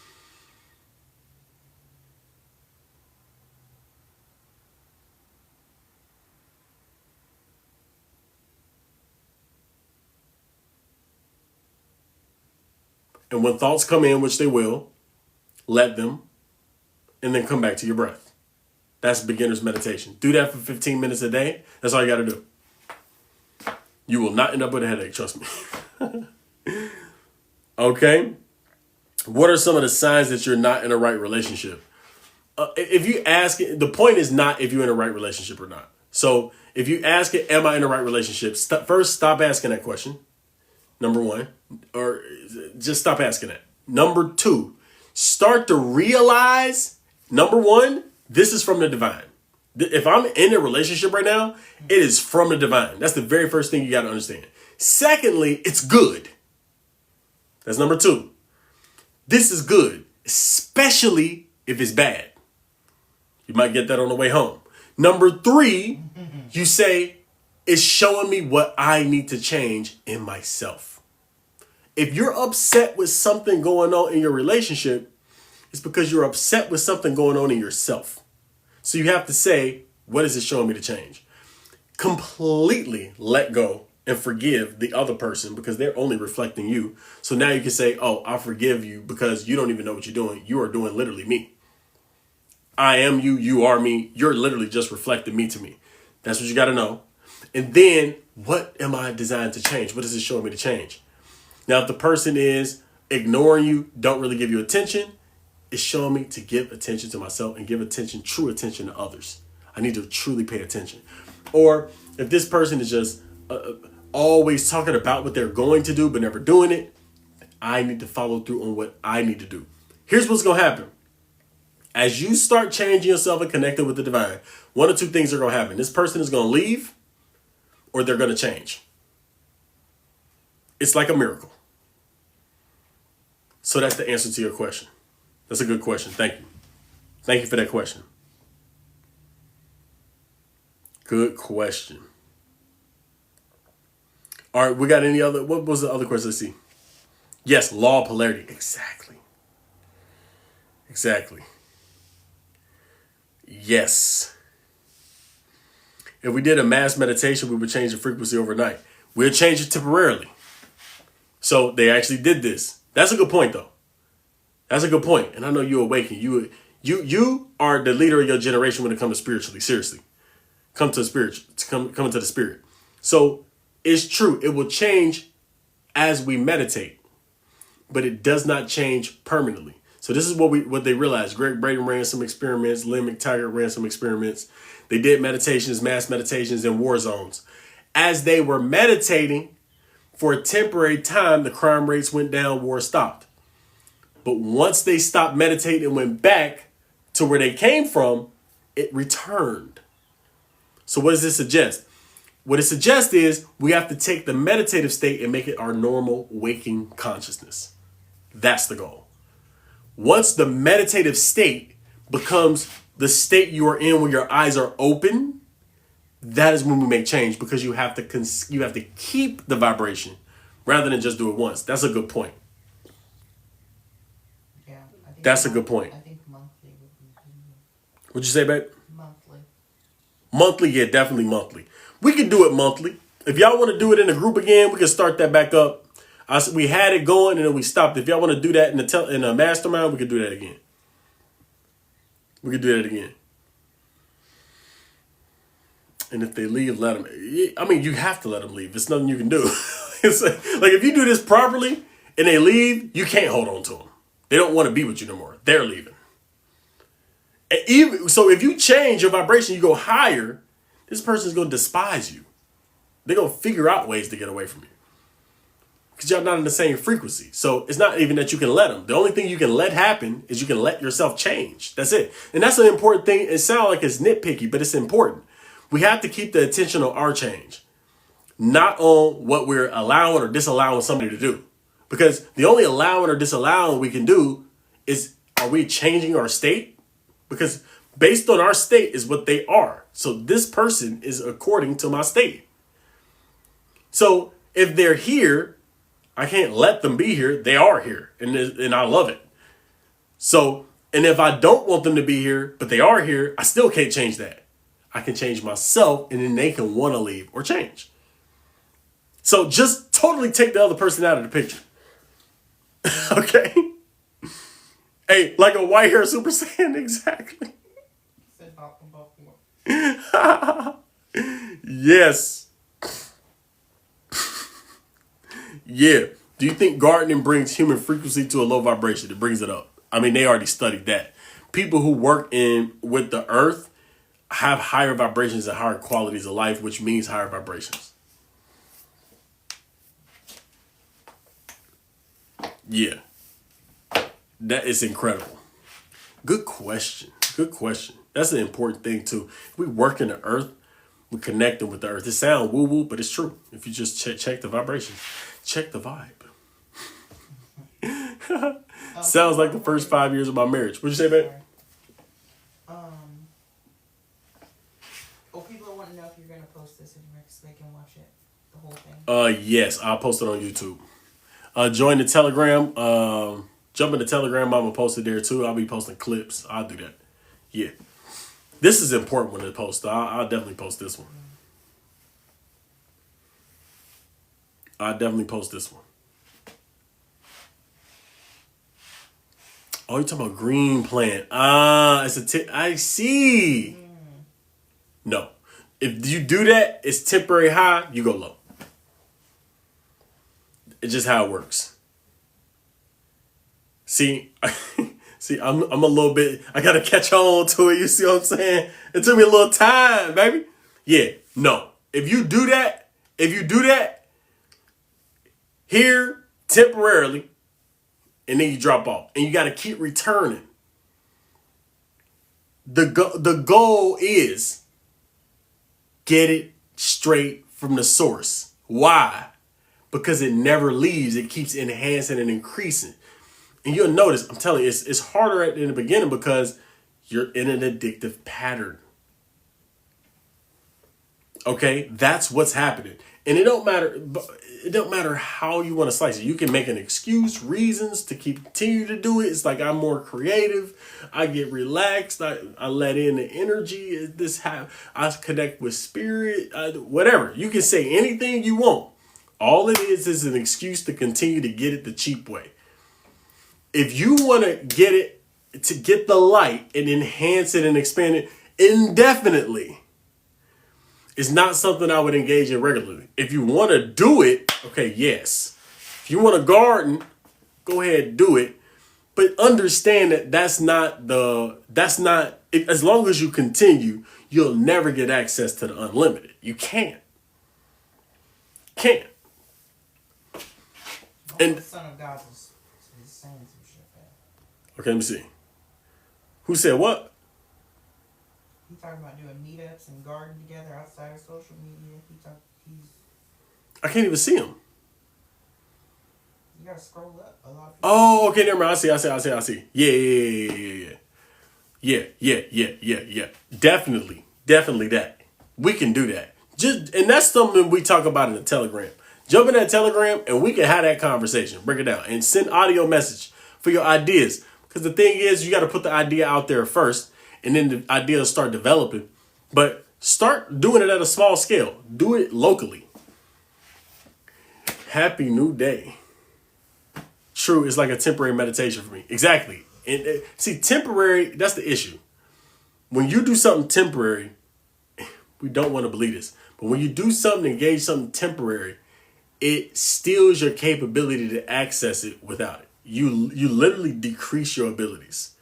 And when thoughts come in, which they will, let them, and then come back to your breath. That's beginner's meditation. Do that for 15 minutes a day. That's all you got to do. You will not end up with a headache, trust me. Okay? What are some of the signs that you're not in a right relationship? If you ask it, the point is not if you're in a right relationship or not. So if you ask it, am I in a right relationship? First, stop asking that question. Number one, or just stop asking that. Number two, start to realize, number one, this is from the divine. If I'm in a relationship right now, it is from the divine. That's the very first thing you got to understand. Secondly, it's good. That's number two. This is good, especially if it's bad. You might get that on the way home. Number three, you say, it's showing me what I need to change in myself. If you're upset with something going on in your relationship, it's because you're upset with something going on in yourself. So you have to say, what is it showing me to change? Completely let go and forgive the other person because they're only reflecting you. So now you can say, oh, I forgive you because you don't even know what you're doing. You are doing literally me. I am you, you are me. You're literally just reflecting me to me. That's what you got to know. And then what am I designed to change? What is it showing me to change? Now, if the person is ignoring you, don't really give you attention, it's showing me to give attention to myself and give attention, true attention to others. I need to truly pay attention. Or if this person is just always talking about what they're going to do but never doing it, I need to follow through on what I need to do. Here's what's going to happen. As you start changing yourself and connecting with the divine, one or two things are going to happen. This person is going to leave or they're going to change. It's like a miracle. So that's the answer to your question. That's a good question. Thank you. Thank you for that question. Good question. All right, we got any other? What was the other question? Let's see. Yes, law of polarity. Exactly. Yes. If we did a mass meditation, we would change the frequency overnight. We'll change it temporarily. So they actually did this. That's a good point, though. That's a good point. And I know you awaken. You are the leader of your generation when it comes to spiritually. Seriously. Come to the spirit. Come into the spirit. So it's true. It will change as we meditate. But it does not change permanently. So this is what they realized. Greg Braden ran some experiments. Lynn McTaggart ran some experiments. They did meditations, mass meditations in war zones. As they were meditating, for a temporary time, the crime rates went down, war stopped. But once they stopped meditating and went back to where they came from, it returned. So what does this suggest? What it suggests is we have to take the meditative state and make it our normal waking consciousness. That's the goal. Once the meditative state becomes the state you are in when your eyes are open, that is when we make change because you have to keep the vibration rather than just do it once. That's a good point. Yeah, I think That's a good point. I think monthly would be good. What'd you say, babe? Monthly. Monthly, yeah, definitely monthly. We can do it monthly. If y'all want to do it in a group again, we can start that back up. We had it going and then we stopped. If y'all want to do that in a mastermind, we can do that again. We can do that again. And if they leave, let them. I mean, you have to let them leave. It's nothing you can do. It's like if you do this properly and they leave, you can't hold on to them. They don't want to be with you no more. They're leaving. And even so, if you change your vibration, you go higher, this person's going to despise you. They're going to figure out ways to get away from you. Because y'all not in the same frequency. So it's not even that you can let them. The only thing you can let happen is you can let yourself change. That's it. And that's an important thing. It sounds like it's nitpicky, but it's important. We have to keep the attention on our change, not on what we're allowing or disallowing somebody to do. Because the only allowing or disallowing we can do is, are we changing our state? Because based on our state is what they are. So this person is according to my state. So if they're here, I can't let them be here. They are here. And I love it. So, and if I don't want them to be here, but they are here, I still can't change that. I can change myself and then they can want to leave or change. So just totally take the other person out of the picture. Okay? Hey, like a white hair Super Saiyan, exactly. Yes. Yeah. Do you think gardening brings human frequency to a low vibration? It brings it up. I mean, they already studied that. People who work with the earth have higher vibrations and higher qualities of life, which means higher vibrations. Yeah. That is incredible. Good question. Good question. That's an important thing too. If we work in the earth, we're connecting with the earth. It sounds woo-woo, but it's true. If you just check the vibrations, check the vibe. Sounds like the first 5 years of my marriage. What'd you say, babe? People want to know if you're gonna post this anywhere so they can watch it, the whole thing. Yes, I'll post it on YouTube. Join the Telegram. Jump in the Telegram. I'm gonna post it there too. I'll be posting clips. I'll do that. Yeah, this is important when it posts. I'll definitely post this one. I'll definitely post this one. Oh, you're talking about green plant. It's I see. No. If you do that, it's temporary high, you go low. It's just how it works. See, I'm a little bit, I gotta catch on to it, you see what I'm saying? It took me a little time, baby. Yeah, no. If you do that here temporarily, and then you drop off, and you gotta keep returning. The goal is get it straight from the source. Why? Because it never leaves. It keeps enhancing and increasing. And you'll notice, I'm telling you, it's harder in the beginning because you're in an addictive pattern. Okay? That's what's happening. And it don't matter how you want to slice it. You can make an excuse, reasons to continue to do it. It's like I'm more creative. I get relaxed. I let in the energy. I connect with spirit. Whatever. You can say anything you want. All it is an excuse to continue to get it the cheap way. If you want to get the light and enhance it and expand it indefinitely, it's not something I would engage in regularly. If you want to do it, okay, yes. If you want to garden, go ahead and do it. But understand that that's not, as long as you continue, you'll never get access to the unlimited. You can't. Can't. And the Son of God is saying some shit. Okay, let me see. Who said what? He talking about doing meetups and garden together outside of social media. I can't even see him. You gotta scroll up a lot. Oh, okay, never mind. I see. Yeah. Definitely that. We can do that. And that's something we talk about in the Telegram. Jump in that Telegram and we can have that conversation. Break it down and send audio message for your ideas. Because the thing is, you got to put the idea out there first, and then the idea will start developing. But start doing it at a small scale. Do it locally. Happy new day. True, it's like a temporary meditation for me. Exactly. And see, temporary, that's the issue. When you do something temporary, we don't want to believe this, but when you do something, engage something temporary, it steals your capability to access it without it. You literally decrease your abilities.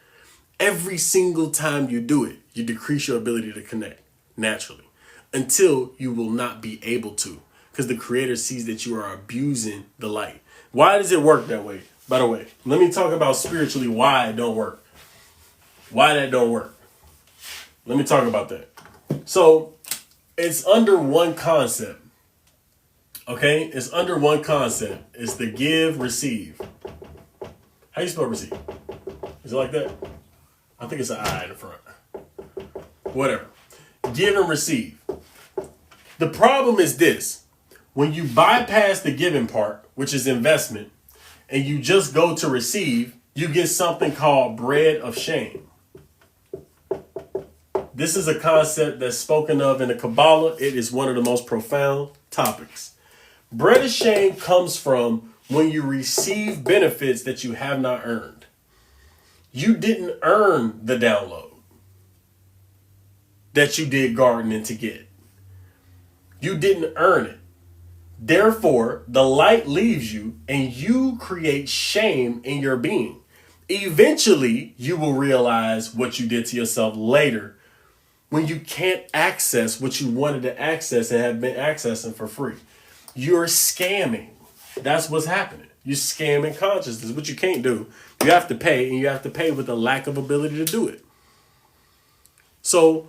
Every single time you do it, you decrease your ability to connect naturally until you will not be able to, because the creator sees that you are abusing the light. Why does it work that way? By the way, let me talk about spiritually why it don't work. Why that don't work. Let me talk about that. So it's under one concept. Okay? It's under one concept. It's the give, receive. How you spell receive? Is it like that? I think it's an I in the front. Whatever. Give and receive. The problem is this. When you bypass the giving part, which is investment, and you just go to receive, you get something called bread of shame. This is a concept that's spoken of in the Kabbalah. It is one of the most profound topics. Bread of shame comes from when you receive benefits that you have not earned. You didn't earn the download that you did gardening to get. You didn't earn it. Therefore, the light leaves you and you create shame in your being. Eventually, you will realize what you did to yourself later when you can't access what you wanted to access and have been accessing for free. You're scamming. That's what's happening. You're scamming consciousness, which you can't do. You have to pay, and you have to pay with a lack of ability to do it. So,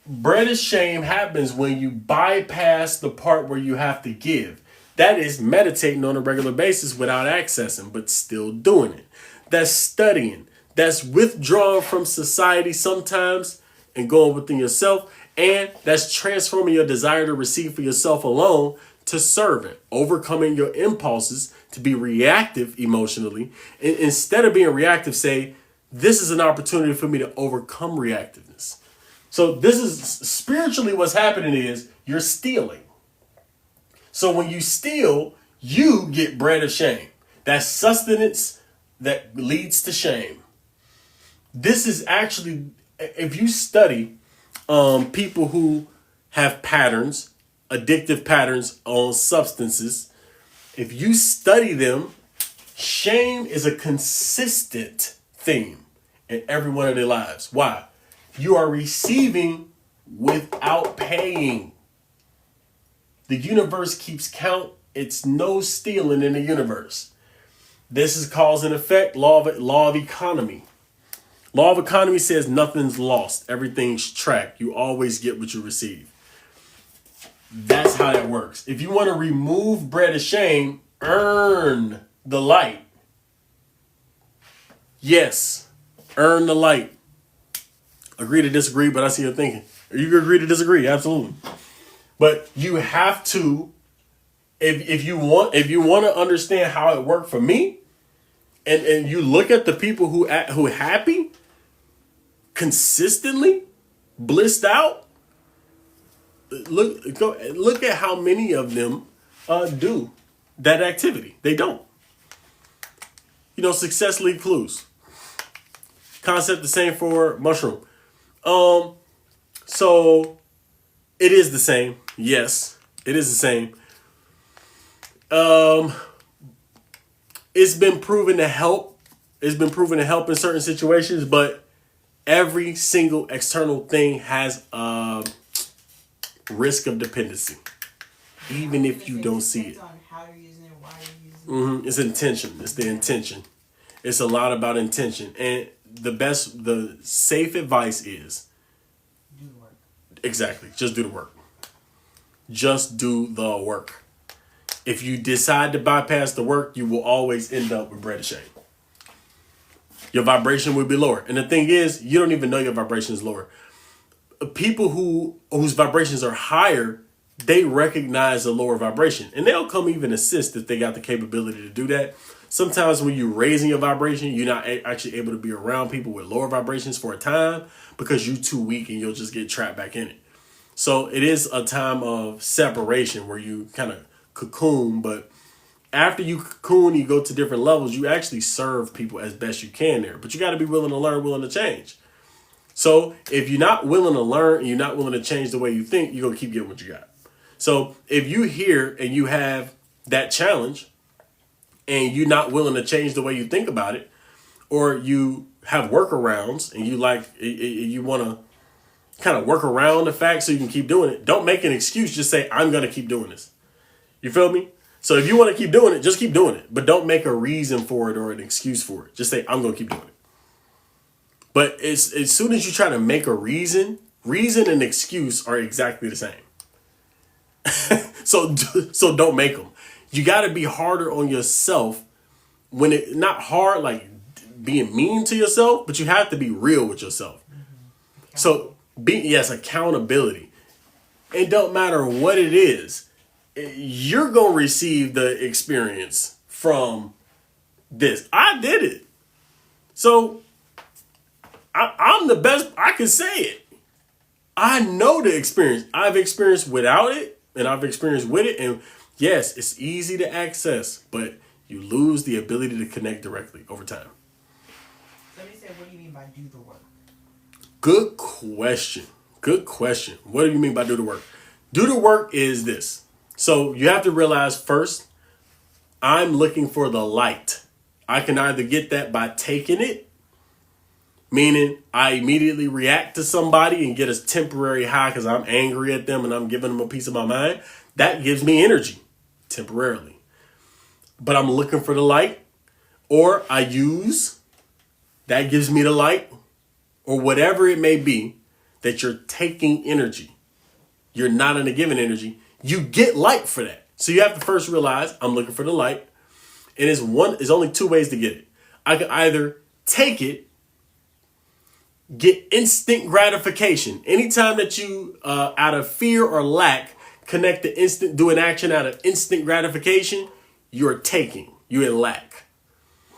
bread of shame happens when you bypass the part where you have to give. That is meditating on a regular basis without accessing, but still doing it. That's studying. That's withdrawing from society sometimes and going within yourself. And that's transforming your desire to receive for yourself alone to serve it. Overcoming your impulses to be reactive emotionally. And instead of being reactive, say, this is an opportunity for me to overcome reactiveness. So this is spiritually what's happening is you're stealing. So when you steal, you get bread of shame. That's sustenance that leads to shame. This is actually, if you study people who have patterns, addictive patterns on substances, if you study them, shame is a consistent theme in every one of their lives. Why? You are receiving without paying. The universe keeps count. It's no stealing in the universe. This is cause and effect, law of economy. Law of economy says nothing's lost. Everything's tracked. You always get what you receive. That's how that works. If you want to remove bread of shame, earn the light. Yes, earn the light. Agree to disagree, but I see you're thinking. You can agree to disagree, absolutely. But you have to, if you want to understand how it worked for me, and you look at the people who happy, consistently, blissed out. Look at how many of them do that activity. They don't. Success leaves clues. Concept the same for mushroom. So it is the same. Yes, it is the same. It's been proven to help. It's been proven to help in certain situations, but every single external thing has a risk of dependency, even if you don't see it. On how you're using it, why you're using it. It's intention. It's the intention. It's a lot about intention. And the safe advice is do the work. Exactly. Just do the work. Just do the work. If you decide to bypass the work, you will always end up with bread of shame. Your vibration will be lower. And the thing is, you don't even know your vibration is lower. People whose vibrations are higher, they recognize a lower vibration. And they'll come even assist if they got the capability to do that. Sometimes when you're raising your vibration, you're not actually able to be around people with lower vibrations for a time because you're too weak and you'll just get trapped back in it. So it is a time of separation where you kind of cocoon, but after you cocoon, you go to different levels, you actually serve people as best you can there. But you got to be willing to learn, willing to change. So if you're not willing to learn and you're not willing to change the way you think, you're going to keep getting what you got. So if you hear and you have that challenge and you're not willing to change the way you think about it, or you have workarounds and you want to kind of work around the fact so you can keep doing it, don't make an excuse. Just say, I'm going to keep doing this. You feel me? So if you want to keep doing it, just keep doing it. But don't make a reason for it or an excuse for it. Just say, I'm going to keep doing it. But as soon as you try to make a reason and excuse are exactly the same. So don't make them. You got to be harder on yourself when it, not hard like being mean to yourself, but you have to be real with yourself. Mm-hmm. So accountability. It don't matter what it is. You're going to receive the experience from this. I did it. So I'm the best. I can say it. I know the experience. I've experienced without it and I've experienced with it. And yes, it's easy to access, but you lose the ability to connect directly over time. So you said, what do you mean by do the work? Good question. Good question. What do you mean by do the work? Do the work is this. So you have to realize first, I'm looking for the light. I can either get that by taking it, meaning I immediately react to somebody and get a temporary high because I'm angry at them and I'm giving them a piece of my mind. That gives me energy temporarily. But I'm looking for the light, or I use, that gives me the light, or whatever it may be that you're taking energy. You're not in a given energy. You get light for that. So you have to first realize I'm looking for the light. And it's only two ways to get it. I can either take it, get instant gratification. Anytime that you, out of fear or lack, do an action out of instant gratification, you're taking. You're in lack.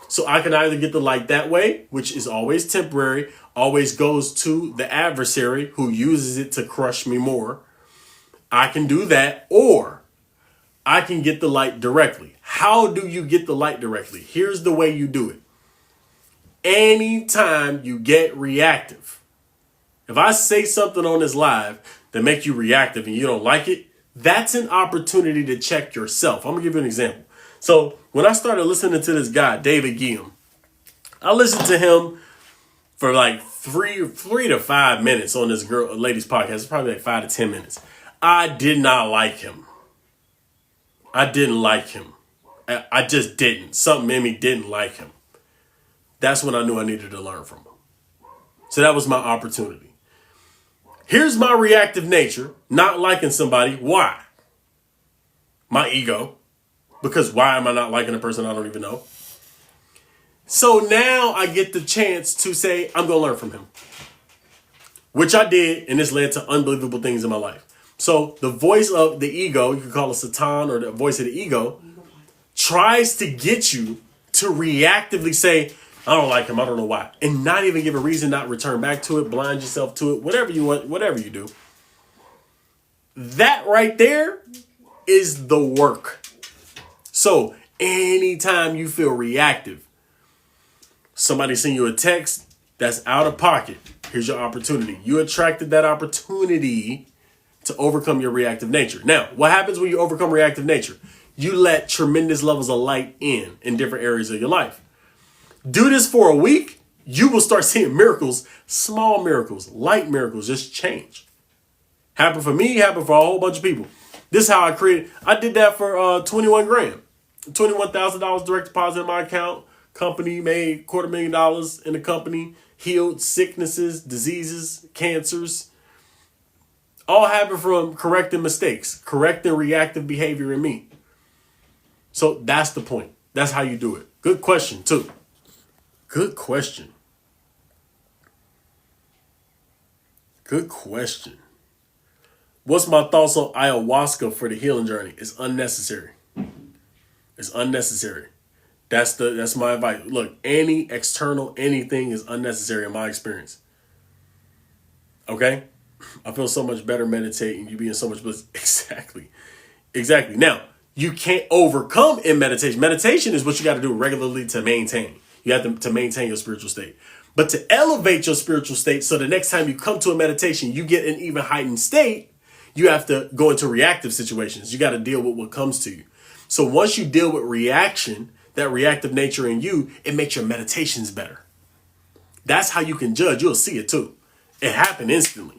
So I can either get the light that way, which is always temporary, always goes to the adversary who uses it to crush me more. I can do that, or I can get the light directly. How do you get the light directly? Here's the way you do it. Anytime you get reactive, if I say something on this live that makes you reactive and you don't like it, that's an opportunity to check yourself. I'm going to give you an example. So when I started listening to this guy, David Guillaume, I listened to him for like three to 5 minutes on this lady's podcast. It's probably like 5 to 10 minutes. I did not like him. I didn't like him. I just didn't. Something in me didn't like him. That's when I knew I needed to learn from him. So that was my opportunity. Here's my reactive nature, not liking somebody. Why? My ego. Because why am I not liking a person I don't even know? So now I get the chance to say, I'm going to learn from him. Which I did, and this led to unbelievable things in my life. So the voice of the ego, you can call it Satan or the voice of the ego, tries to get you to reactively say, I don't like him, I don't know why. And not even give a reason, not return back to it, blind yourself to it, whatever you want, whatever you do. That right there is the work. So anytime you feel reactive, somebody send you a text that's out of pocket, here's your opportunity. You attracted that opportunity to overcome your reactive nature. Now, what happens when you overcome reactive nature? You let tremendous levels of light in different areas of your life. Do this for a week, you will start seeing miracles, small miracles, light miracles, just change. Happened for me, happened for a whole bunch of people. This is how I did that for 21 grand. $21,000 direct deposit in my account. Company made $250,000 in the company. Healed sicknesses, diseases, cancers. All happened from correcting mistakes, correcting reactive behavior in me. So that's the point. That's how you do it. Good question, too. Good question. Good question. What's my thoughts on ayahuasca for the healing journey? It's unnecessary. It's unnecessary. That's my advice. Look, any external anything is unnecessary in my experience. Okay? I feel so much better meditating. You be in so much bliss. Exactly. Now, You can't overcome in meditation. Meditation is what you got to do regularly to maintain. You have to maintain your spiritual state. But to elevate your spiritual state so the next time you come to a meditation, you get an even heightened state, you have to go into reactive situations. You got to deal with what comes to you. So once you deal with reaction, that reactive nature in you, it makes your meditations better. That's how you can judge. You'll see it too. It happened instantly.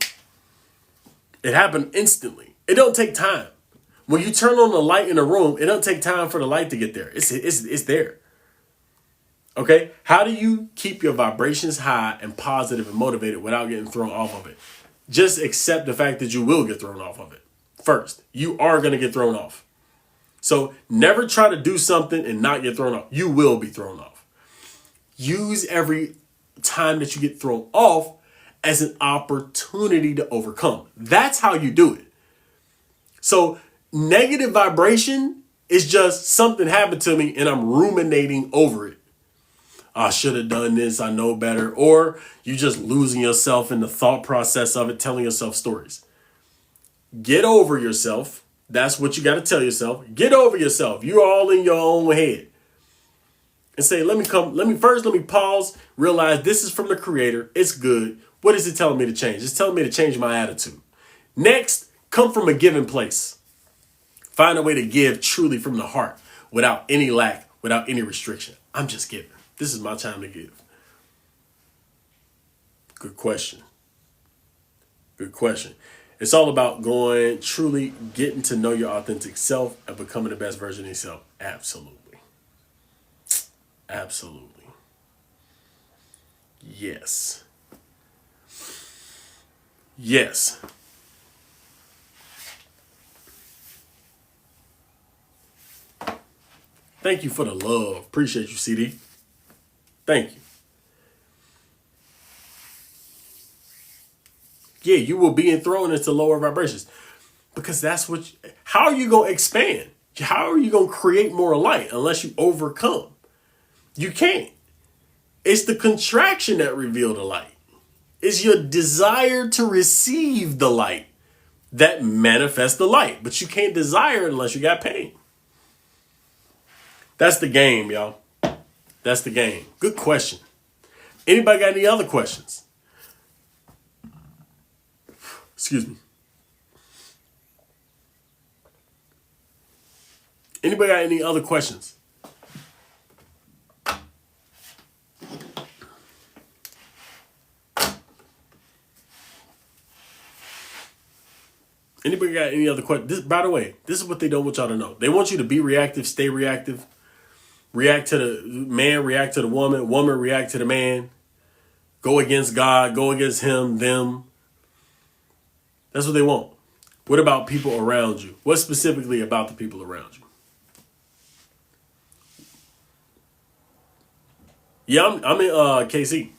It happened instantly. It don't take time. When you turn on the light in a room, it don't take time for the light to get there. It's there. Okay? How do you keep your vibrations high and positive and motivated without getting thrown off of it? Just accept the fact that you will get thrown off of it. First, you are going to get thrown off. So never try to do something and not get thrown off. You will be thrown off. Use every time that you get thrown off as an opportunity to overcome. That's how you do it. So negative vibration is just something happened to me and I'm ruminating over it. I should have done this. I know better. Or you just losing yourself in the thought process of it, telling yourself stories. Get over yourself. That's what you got to tell yourself. Get over yourself. You're all in your own head. And say, let me pause, realize this is from the creator. It's good. What is it telling me to change? It's telling me to change my attitude. Next, come from a given place. Find a way to give truly from the heart without any lack, without any restriction. I'm just giving. This is my time to give. Good question. Good question. It's all about truly getting to know your authentic self and becoming the best version of yourself. Absolutely. Absolutely. Yes. Yes. Thank you for the love. Appreciate you, CD. Thank you. Yeah, you will be thrown into lower vibrations because how are you going to expand? How are you going to create more light unless you overcome? You can't. It's the contraction that reveals the light. It's your desire to receive the light that manifests the light. But you can't desire it unless you got pain. That's the game, y'all. That's the game. Good question. Anybody got any other questions? Excuse me. Anybody got any other questions? Anybody got any other questions? By the way, this is what they don't want y'all to know. They want you to be reactive, stay reactive, react to the man, react to the woman, woman react to the man, go against God, go against him, them. That's what they want. What about people around you? What specifically about the people around you? Yeah, I'm in KC.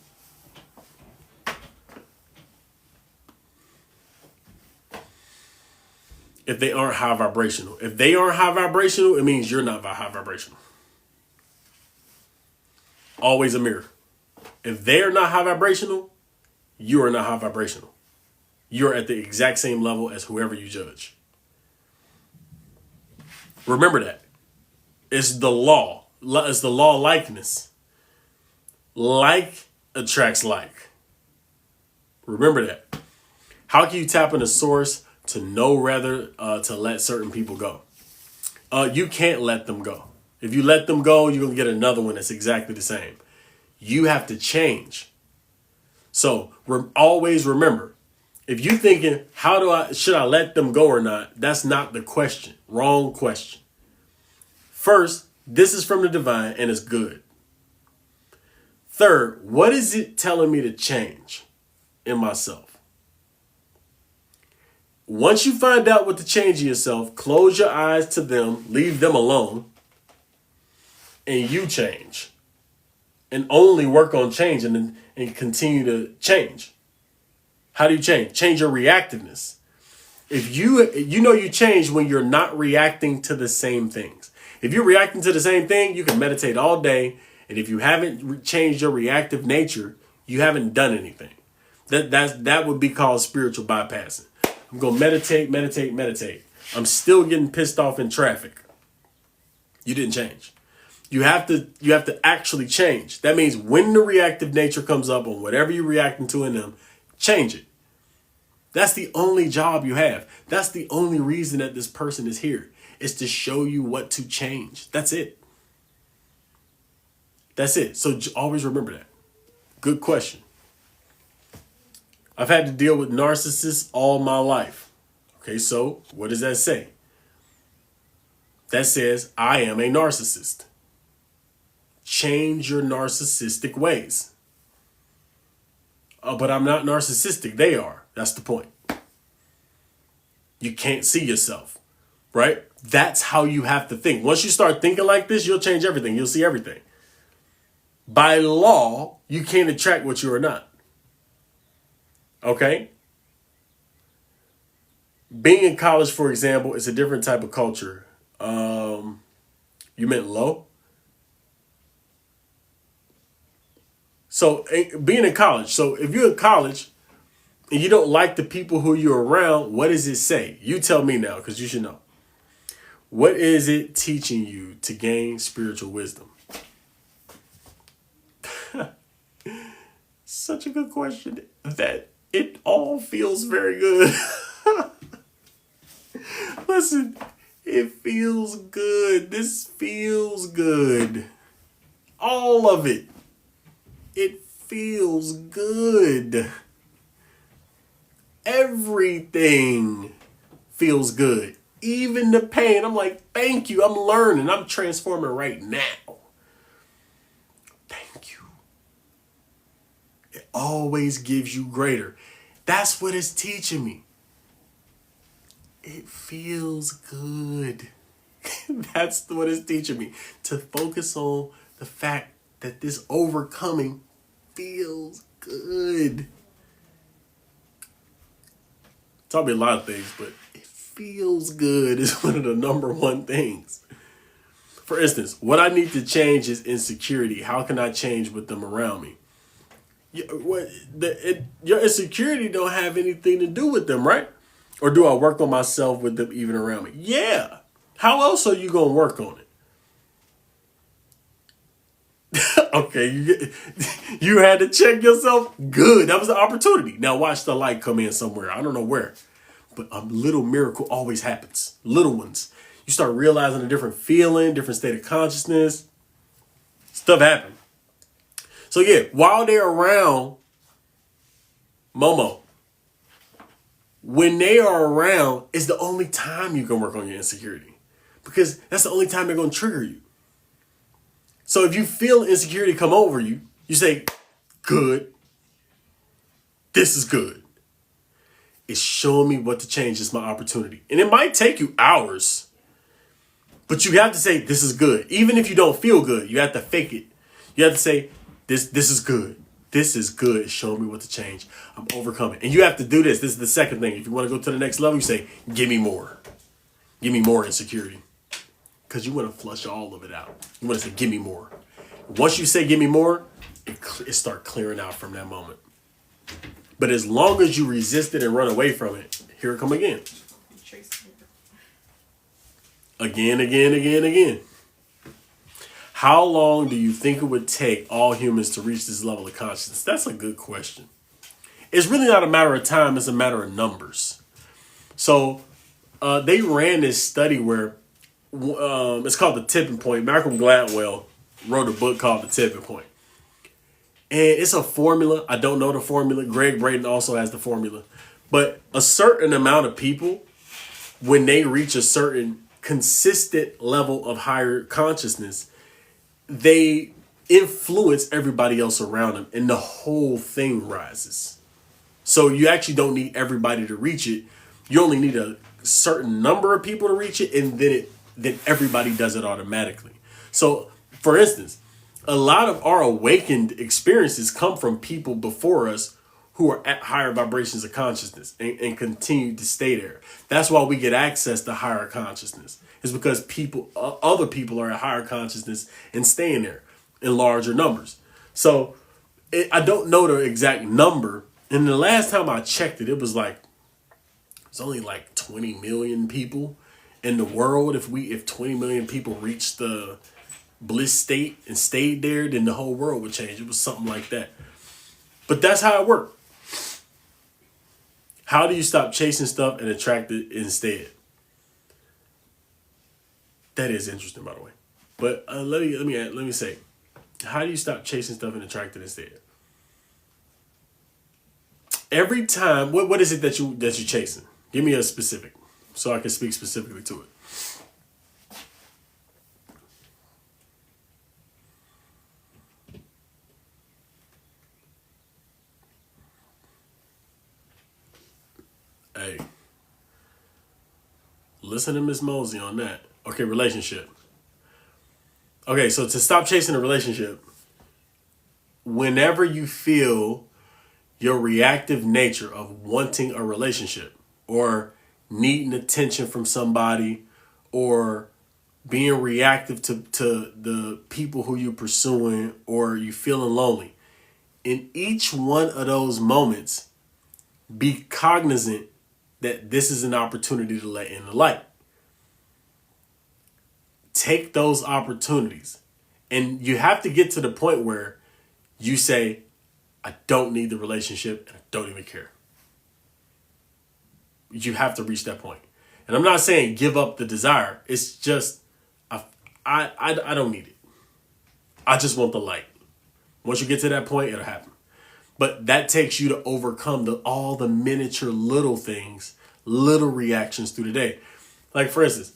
If they aren't high vibrational. If they aren't high vibrational, it means you're not high vibrational. Always a mirror. If they're not high vibrational, you are not high vibrational. You're at the exact same level as whoever you judge. Remember that. It's the law. It's the law of likeness. Like attracts like. Remember that. How can you tap into source to know rather to let certain people go? You can't let them go. If you let them go, you're going to get another one that's exactly the same. You have to change. So always remember, if you're thinking, should I let them go or not? That's not the question. Wrong question. First, this is from the divine and it's good. Third, what is it telling me to change in myself? Once you find out what to change in yourself, close your eyes to them, leave them alone, and you change. And only work on changing and continue to change. How do you change? Change your reactiveness. If you change when you're not reacting to the same things. If you're reacting to the same thing, you can meditate all day. And if you haven't changed your reactive nature, you haven't done anything. That would be called spiritual bypassing. I'm going to meditate. I'm still getting pissed off in traffic. You didn't change. You have to actually change. That means when the reactive nature comes up on whatever you're reacting to in them, change it. That's the only job you have. That's the only reason that this person is here, is to show you what to change. That's it. That's it. So always remember that. Good question. I've had to deal with narcissists all my life. Okay, so what does that say? That says I am a narcissist. Change your narcissistic ways. But I'm not narcissistic. They are. That's the point. You can't see yourself, right? That's how you have to think. Once you start thinking like this, you'll change everything. You'll see everything. By law, you can't attract what you are not. Okay? Being in college, for example, is a different type of culture. You meant low? So being in college. So if you're in college and you don't like the people who you're around, what does it say? You tell me now, because you should know. What is it teaching you to gain spiritual wisdom? Such a good question that it all feels very good. Listen, it feels good. This feels good. All of it. It feels good. Everything feels good. Even the pain. I'm like, thank you. I'm learning. I'm transforming right now. Thank you. It always gives you greater. That's what it's teaching me. It feels good. That's what it's teaching me. To focus on the fact that this overcoming feels good. Taught me a lot of things, but it feels good is one of the number one things. For instance, what I need to change is insecurity. How can I change with them around me? Your insecurity don't have anything to do with them, right? Or do I work on myself with them even around me? Yeah. How else are you going to work on it? Okay, you had to check yourself. Good. That was the opportunity. Now watch the light come in somewhere. I don't know where. But a little miracle always happens. Little ones. You start realizing a different feeling, different state of consciousness. Stuff happen. So yeah, while they're around Momo, when they are around, it's the only time you can work on your insecurity. Because that's the only time they're going to trigger you. So if you feel insecurity come over you, you say, good. This is good. It's showing me what to change. It's my opportunity. And it might take you hours. But you have to say, this is good. Even if you don't feel good, you have to fake it. You have to say, this is good. This is good. It's showing me what to change. I'm overcoming. And you have to do this. This is the second thing. If you want to go to the next level, you say, give me more. Give me more insecurity. Because you want to flush all of it out. You want to say, give me more. Once you say, give me more, it starts clearing out from that moment. But as long as you resist it and run away from it, here it come again. Again. How long do you think it would take all humans to reach this level of consciousness? That's a good question. It's really not a matter of time. It's a matter of numbers. So they ran this study where it's called The Tipping Point. Malcolm Gladwell wrote a book called The Tipping Point. And it's a formula. I don't know the formula. Greg Braden also has the formula. But a certain amount of people, when they reach a certain consistent level of higher consciousness, they influence everybody else around them. And the whole thing rises. So you actually don't need everybody to reach it. You only need a certain number of people to reach it. And then everybody does it automatically. So, for instance, a lot of our awakened experiences come from people before us who are at higher vibrations of consciousness and continue to stay there. That's why we get access to higher consciousness. It's because other people are at higher consciousness and staying there in larger numbers. So I don't know the exact number. And the last time I checked it, it was only like 20 million people. in the world, if 20 million people reached the bliss state and stayed there, then the whole world would change. It was something like that. But that's how it worked. How do you stop chasing stuff and attract it instead? That is interesting, by the way. But let me say, how do you stop chasing stuff and attract it instead? Every time, what is it that you're chasing? Give me a specific, so I can speak specifically to it. Hey, listen to Miss Mosey on that. Okay, relationship. Okay, so to stop chasing a relationship, whenever you feel your reactive nature of wanting a relationship or needing attention from somebody or being reactive to the people who you're pursuing or you feeling lonely, in each one of those moments, be cognizant that this is an opportunity to let in the light. Take those opportunities. And you have to get to the point where you say, I don't need the relationship and I don't even care. You have to reach that point. And I'm not saying give up the desire. It's just, I don't need it. I just want the light. Once you get to that point, it'll happen. But that takes you to overcome all the miniature little things, little reactions through the day. Like, for instance,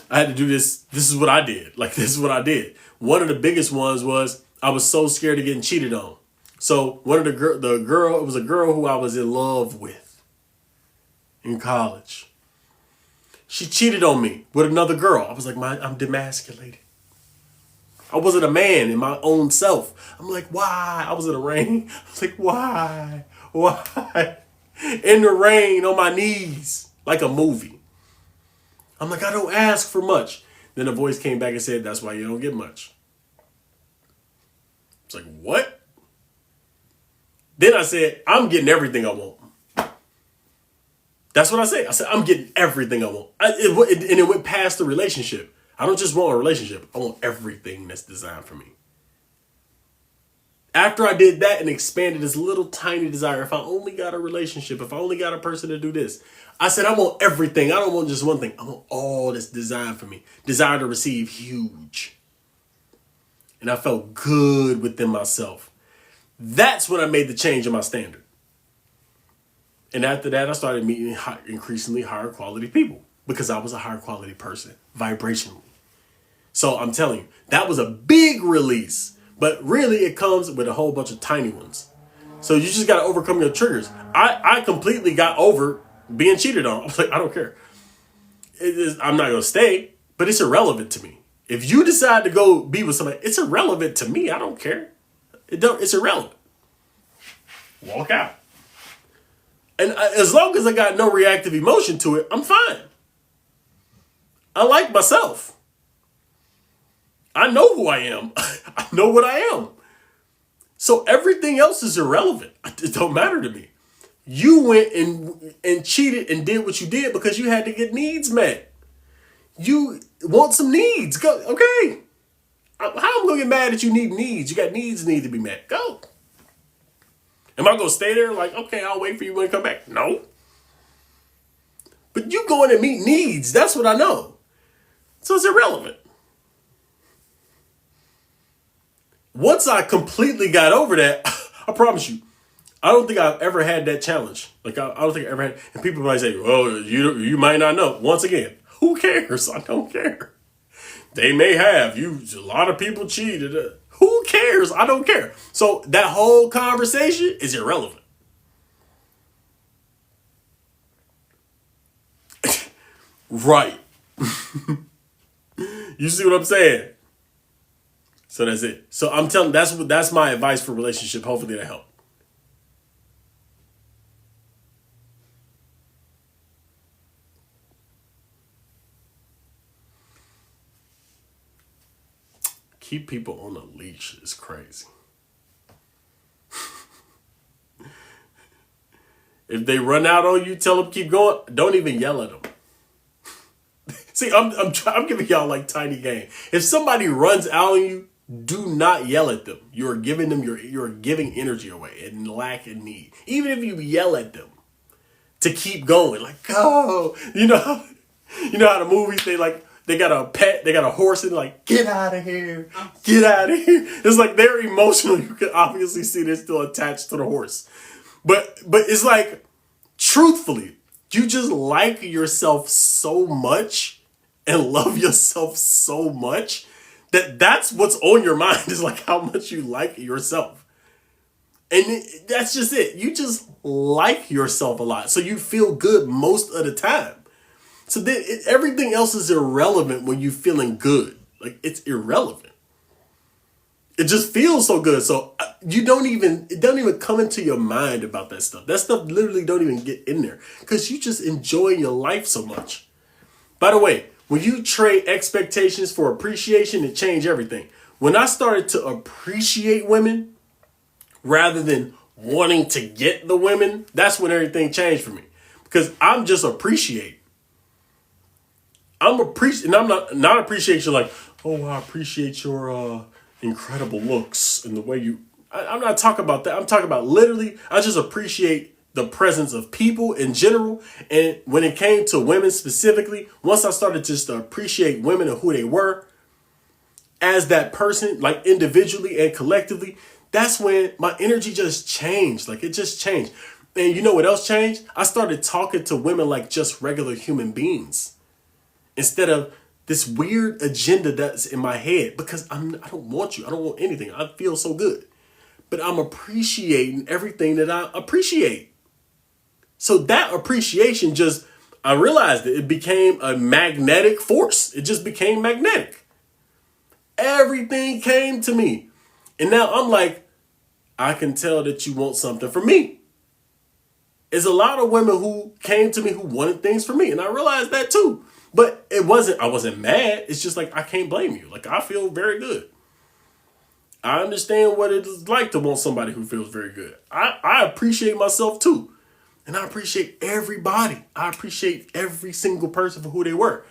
I had to do this. This is what I did. This is what I did. One of the biggest ones was I was so scared of getting cheated on. So one of it was a girl who I was in love with in college. She cheated on me with another girl. I was like, I'm demasculated. I wasn't a man in my own self. I'm like, why? I was in the rain. I was like, why? Why? In the rain on my knees, like a movie. I'm like, I don't ask for much. Then a voice came back and said, that's why you don't get much. It's like, what? Then I said, I'm getting everything I want. That's what I said. I said, I'm getting everything I want. And it went past the relationship. I don't just want a relationship. I want everything that's designed for me. After I did that and expanded this little tiny desire, if I only got a relationship, if I only got a person to do this, I said, I want everything. I don't want just one thing. I want all that's designed for me. Desire to receive, huge. And I felt good within myself. That's when I made the change in my standard. And after that, I started meeting increasingly higher quality people because I was a higher quality person, vibrationally. So I'm telling you, that was a big release. But really, it comes with a whole bunch of tiny ones. So you just got to overcome your triggers. I completely got over being cheated on. I was like, I don't care. I'm not going to stay, but it's irrelevant to me. If you decide to go be with somebody, it's irrelevant to me. I don't care. It's irrelevant. Walk out. And as long as I got no reactive emotion to it, I'm fine. I like myself. I know who I am. I know what I am. So everything else is irrelevant. It don't matter to me. You went and cheated and did what you did because you had to get needs met. You want some needs. Go. Okay. How am I going to get mad that you need needs? You got needs that need to be met. Go. Am I going to stay there like, okay, I'll wait for you when you come back? No. But you going to meet needs. That's what I know. So it's irrelevant. Once I completely got over that, I promise you, I don't think I've ever had that challenge. I don't think I ever had. And people might say, "Oh, you might not know." Once again, who cares? I don't care. They may have. A lot of people cheated. Who cares? I don't care. So that whole conversation is irrelevant. Right. You see what I'm saying? So that's it. So I'm telling that's my advice for relationship. Hopefully that helped. Keep people on a leash is crazy. If they run out on you, tell them keep going. Don't even yell at them. See, I'm giving y'all like tiny game. If somebody runs out on you, do not yell at them. You're giving them you're giving energy away and lack and need. Even if you yell at them to keep going, like go. You know how the movies they got a pet, they got a horse, and they're like, get out of here, get out of here. It's like they're emotional. You can obviously see they're still attached to the horse. But it's like, truthfully, you just like yourself so much and love yourself so much that's what's on your mind, is like how much you like yourself. And that's just it. You just like yourself a lot. So you feel good most of the time. So then everything else is irrelevant when you're feeling good. Like, it's irrelevant. It just feels so good. So it don't even come into your mind about that stuff. That stuff literally don't even get in there because you just enjoy your life so much. By the way, when you trade expectations for appreciation, it changed everything. When I started to appreciate women rather than wanting to get the women, that's when everything changed for me. Because I'm just appreciating. And I'm not appreciation like, oh, I appreciate your incredible looks and the way you. I'm not talking about that. I'm talking about literally, I just appreciate the presence of people in general. And when it came to women specifically, once I started just to appreciate women and who they were as that person, like individually and collectively, that's when my energy just changed. Like, it just changed. And you know what else changed? I started talking to women like just regular human beings, instead of this weird agenda that's in my head, because I don't want you. I don't want anything. I feel so good. But I'm appreciating everything that I appreciate. So that appreciation I realized that it became a magnetic force. It just became magnetic. Everything came to me. And now I'm like, I can tell that you want something from me. There's a lot of women who came to me who wanted things from me. And I realized that too. But I wasn't mad. It's just like, I can't blame you. Like, I feel very good. I understand what it's like to want somebody who feels very good. I appreciate myself too. And I appreciate everybody. I appreciate every single person for who they were.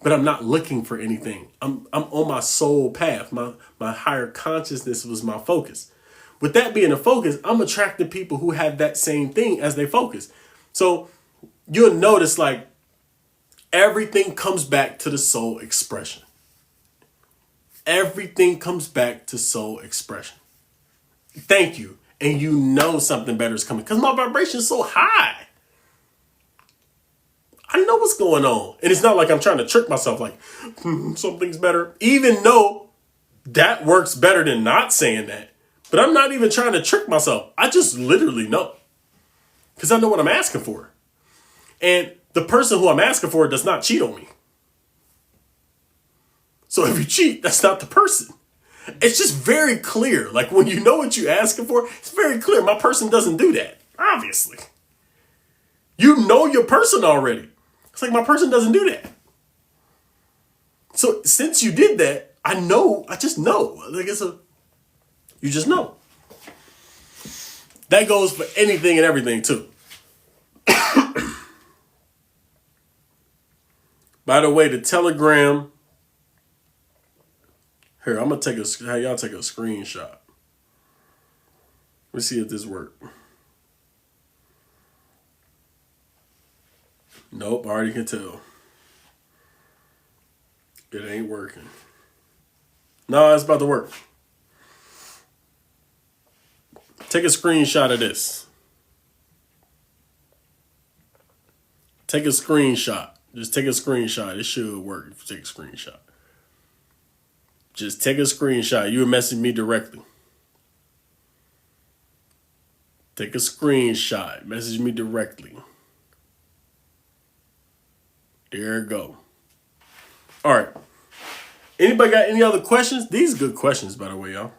But I'm not looking for anything. I'm on my soul path. My higher consciousness was my focus. With that being a focus, I'm attracting people who have that same thing as their focus. So you'll notice, like, everything comes back to the soul expression. Everything comes back to soul expression. Thank you. And you know something better is coming because my vibration is so high. I know what's going on. And it's not like I'm trying to trick myself like, something's better. Even though that works better than not saying that. But I'm not even trying to trick myself. I just literally know. Because I know what I'm asking for. And the person who I'm asking for does not cheat on me. So if you cheat, that's not the person. It's just very clear. Like, when you know what you're asking for, it's very clear. My person doesn't do that. Obviously. You know your person already. It's like, my person doesn't do that. So since you did that, I just know. Like, you just know. That goes for anything and everything too. By the way, the Telegram. Here, I'm gonna have y'all take a screenshot. Let's see if this works. Nope, I already can tell. It ain't working. No, it's about to work. Take a screenshot of this. Take a screenshot. Just take a screenshot. It should work if you take a screenshot. Just take a screenshot. You would message me directly. Take a screenshot. Message me directly. There you go. All right. Anybody got any other questions? These are good questions, by the way, y'all.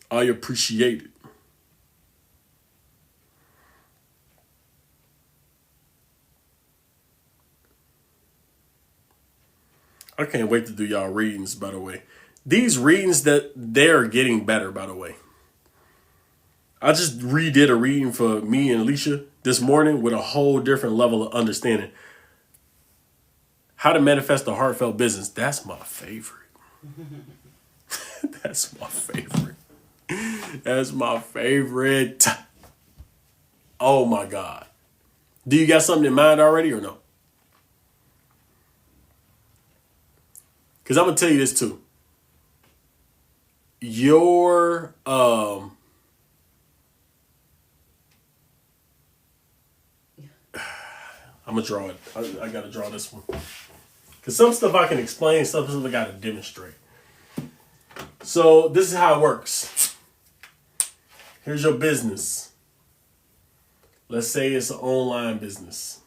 I appreciate it. I can't wait to do y'all readings, by the way. These readings that they're getting better, by the way. I just redid a reading for me and Alicia this morning with a whole different level of understanding. How to manifest a heartfelt business. That's my favorite. That's my favorite. That's my favorite. Oh my God. Do you got something in mind already or no? Because I'm going to tell you this too. Your, I'm going to draw it. I got to draw this one. Because some stuff I can explain, some stuff I got to demonstrate. So this is how it works. Here's your business. Let's say it's an online business.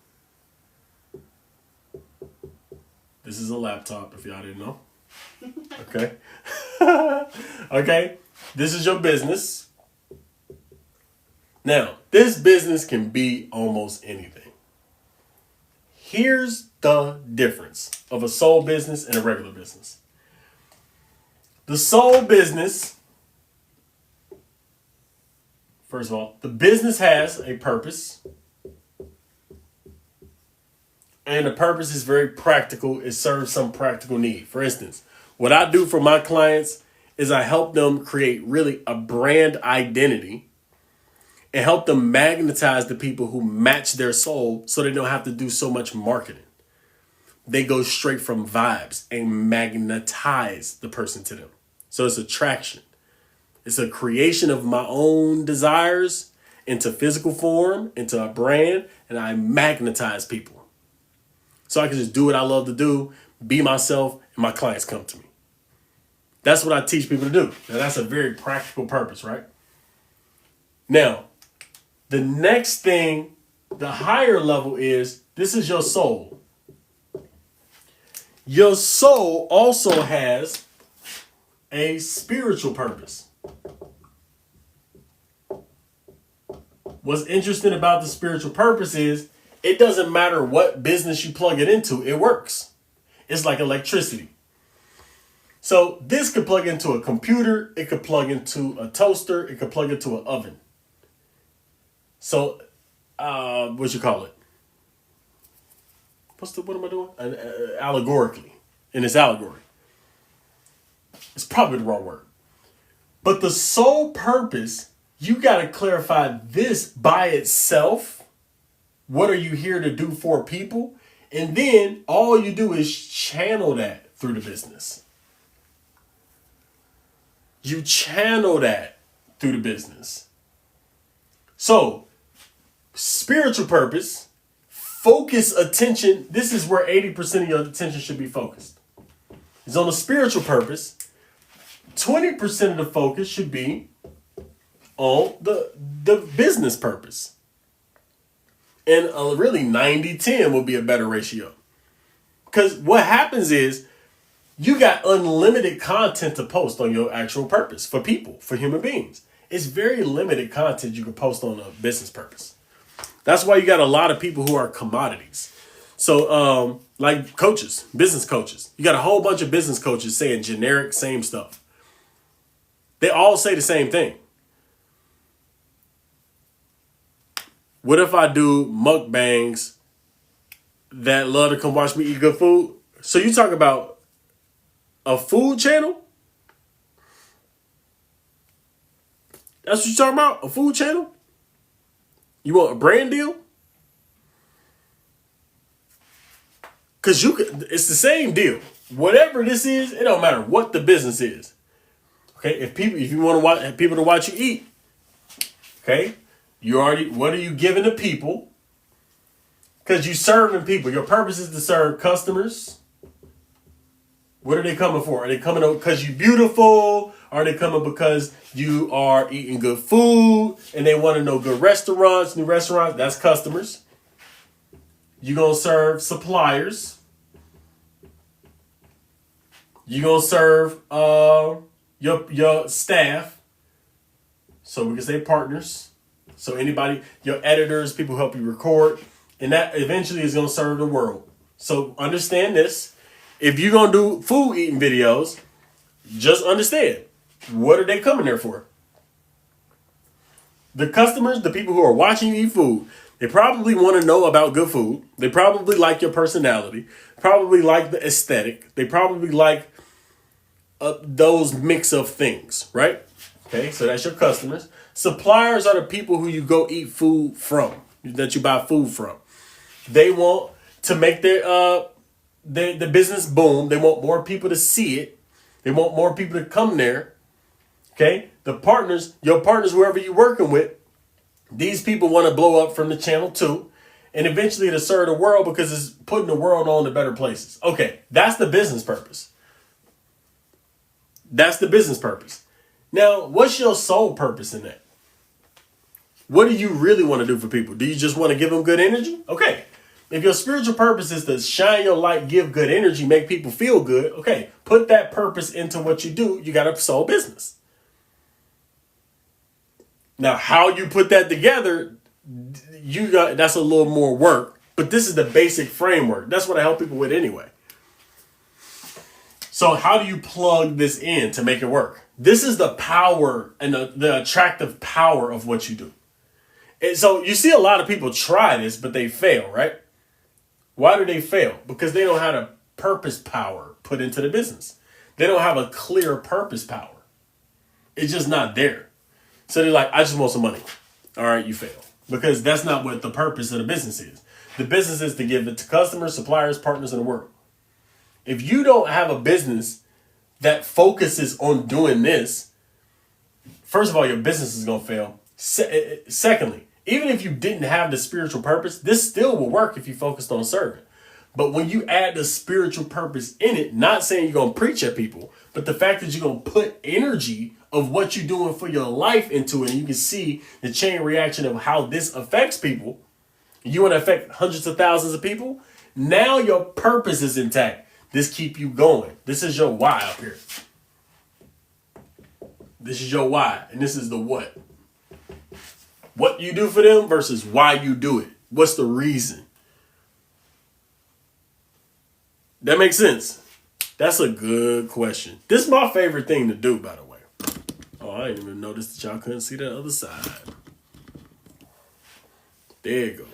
This is a laptop, if y'all didn't know. Okay. Okay. This is your business. Now, this business can be almost anything. Here's the difference of a soul business and a regular business. The soul business, first of all, the business has a purpose. And the purpose is very practical. It serves some practical need. For instance, what I do for my clients is I help them create really a brand identity and help them magnetize the people who match their soul so they don't have to do so much marketing. They go straight from vibes and magnetize the person to them. So it's attraction. It's a creation of my own desires into physical form, into a brand, and I magnetize people. So I can just do what I love to do, be myself, and my clients come to me. That's what I teach people to do. Now, that's a very practical purpose, right? Now, the next thing, the higher level is, this is your soul. Your soul also has a spiritual purpose. What's interesting about the spiritual purpose is it doesn't matter what business you plug it into, it works. It's like electricity. So this could plug into a computer, it could plug into a toaster, it could plug into an oven. So, what you call it? What am I doing? Allegorically. In this allegory. It's probably the wrong word. But the sole purpose, you got to clarify this by itself. What are you here to do for people? And then all you do is channel that through the business. You channel that through the business. So, spiritual purpose, focus attention. This is where 80% of your attention should be focused. It's on the spiritual purpose. 20% of the focus should be on the business purpose. And really 90-10 would be a better ratio. Because what happens is you got unlimited content to post on your actual purpose for people, for human beings. It's very limited content you can post on a business purpose. That's why you got a lot of people who are commodities. So like coaches, business coaches. You got a whole bunch of business coaches saying generic, same stuff. They all say the same thing. What if I do mukbangs that love to come watch me eat good food? So you talk about a food channel? That's what you're talking about? A food channel? You want a brand deal? Because it's the same deal. Whatever this is, it don't matter what the business is. Okay, if you want to people to watch you eat, okay, what are you giving to people? Because you serving people. Your purpose is to serve customers. What are they coming for? Are they coming because you're beautiful? Are they coming because you are eating good food and they want to know good restaurants, new restaurants? That's customers. You're going to serve suppliers. You're going to serve your staff. So we can say partners. So anybody, your editors, people who help you record. And that eventually is going to serve the world. So understand this. If you're going to do food eating videos, just understand, what are they coming there for? The customers, the people who are watching you eat food, they probably want to know about good food. They probably like your personality, probably like the aesthetic. They probably like those mix of things, right? Okay, so that's your customers. Suppliers are the people who you go eat food from, that you buy food from. They want to make their business boom. They want more people to see it. They want more people to come there. Okay, the partners, your partners, whoever you're working with, these people want to blow up from the channel too, and eventually to serve the world because it's putting the world on to better places. Okay, that's the business purpose. That's the business purpose. Now, what's your sole purpose in that? What do you really want to do for people? Do you just want to give them good energy? Okay. If your spiritual purpose is to shine your light, give good energy, make people feel good, okay, put that purpose into what you do. You got a soul business. Now, how you put that together, that's a little more work, but this is the basic framework. That's what I help people with anyway. So how do you plug this in to make it work? This is the power and the attractive power of what you do. And so you see a lot of people try this, but they fail, right? Why do they fail? Because they don't have a purpose power put into the business. They don't have a clear purpose power. It's just not there. So they're like, I just want some money. All right, you fail. Because that's not what the purpose of the business is. The business is to give it to customers, suppliers, partners in the world. If you don't have a business that focuses on doing this, first of all, your business is going to fail. Secondly, even if you didn't have the spiritual purpose, this still will work if you focused on serving. But when you add the spiritual purpose in it, not saying you're going to preach at people, but the fact that you're going to put energy of what you're doing for your life into it, and you can see the chain reaction of how this affects people, you want to affect hundreds of thousands of people, now your purpose is intact. This keep you going. This is your why up here. This is your why, and this is the what. What you do for them versus why you do it. What's the reason? That makes sense. That's a good question. This is my favorite thing to do, by the way. Oh, I didn't even notice that y'all couldn't see the other side. There you go.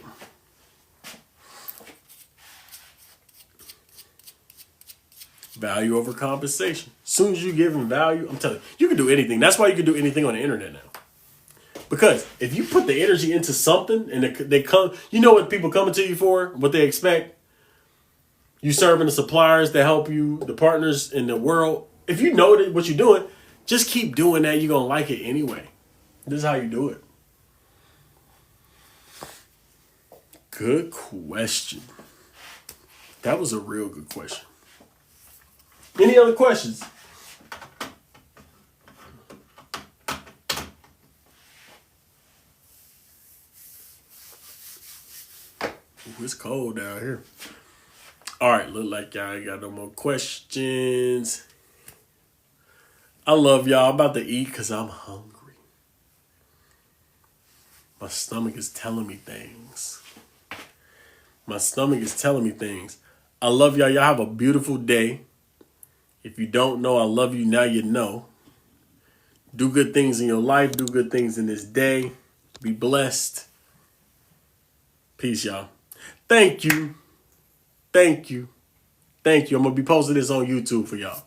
Value over compensation. As soon as you give them value, I'm telling you, you can do anything. That's why you can do anything on the internet now. Because if you put the energy into something and they come, you know what people coming to you for, what they expect. You serving the suppliers that help you, the partners in the world. If you know what you're doing, just keep doing that. You're going to like it anyway. This is how you do it. Good question. That was a real good question. Any other questions? Ooh, it's cold down here. All right, look like y'all ain't got no more questions. I love y'all. I'm about to eat because I'm hungry. My stomach is telling me things. My stomach is telling me things. I love y'all. Y'all have a beautiful day. If you don't know I love you, now you know. Do good things in your life. Do good things in this day. Be blessed. Peace, y'all. Thank you. Thank you. Thank you. I'm going to be posting this on YouTube for y'all.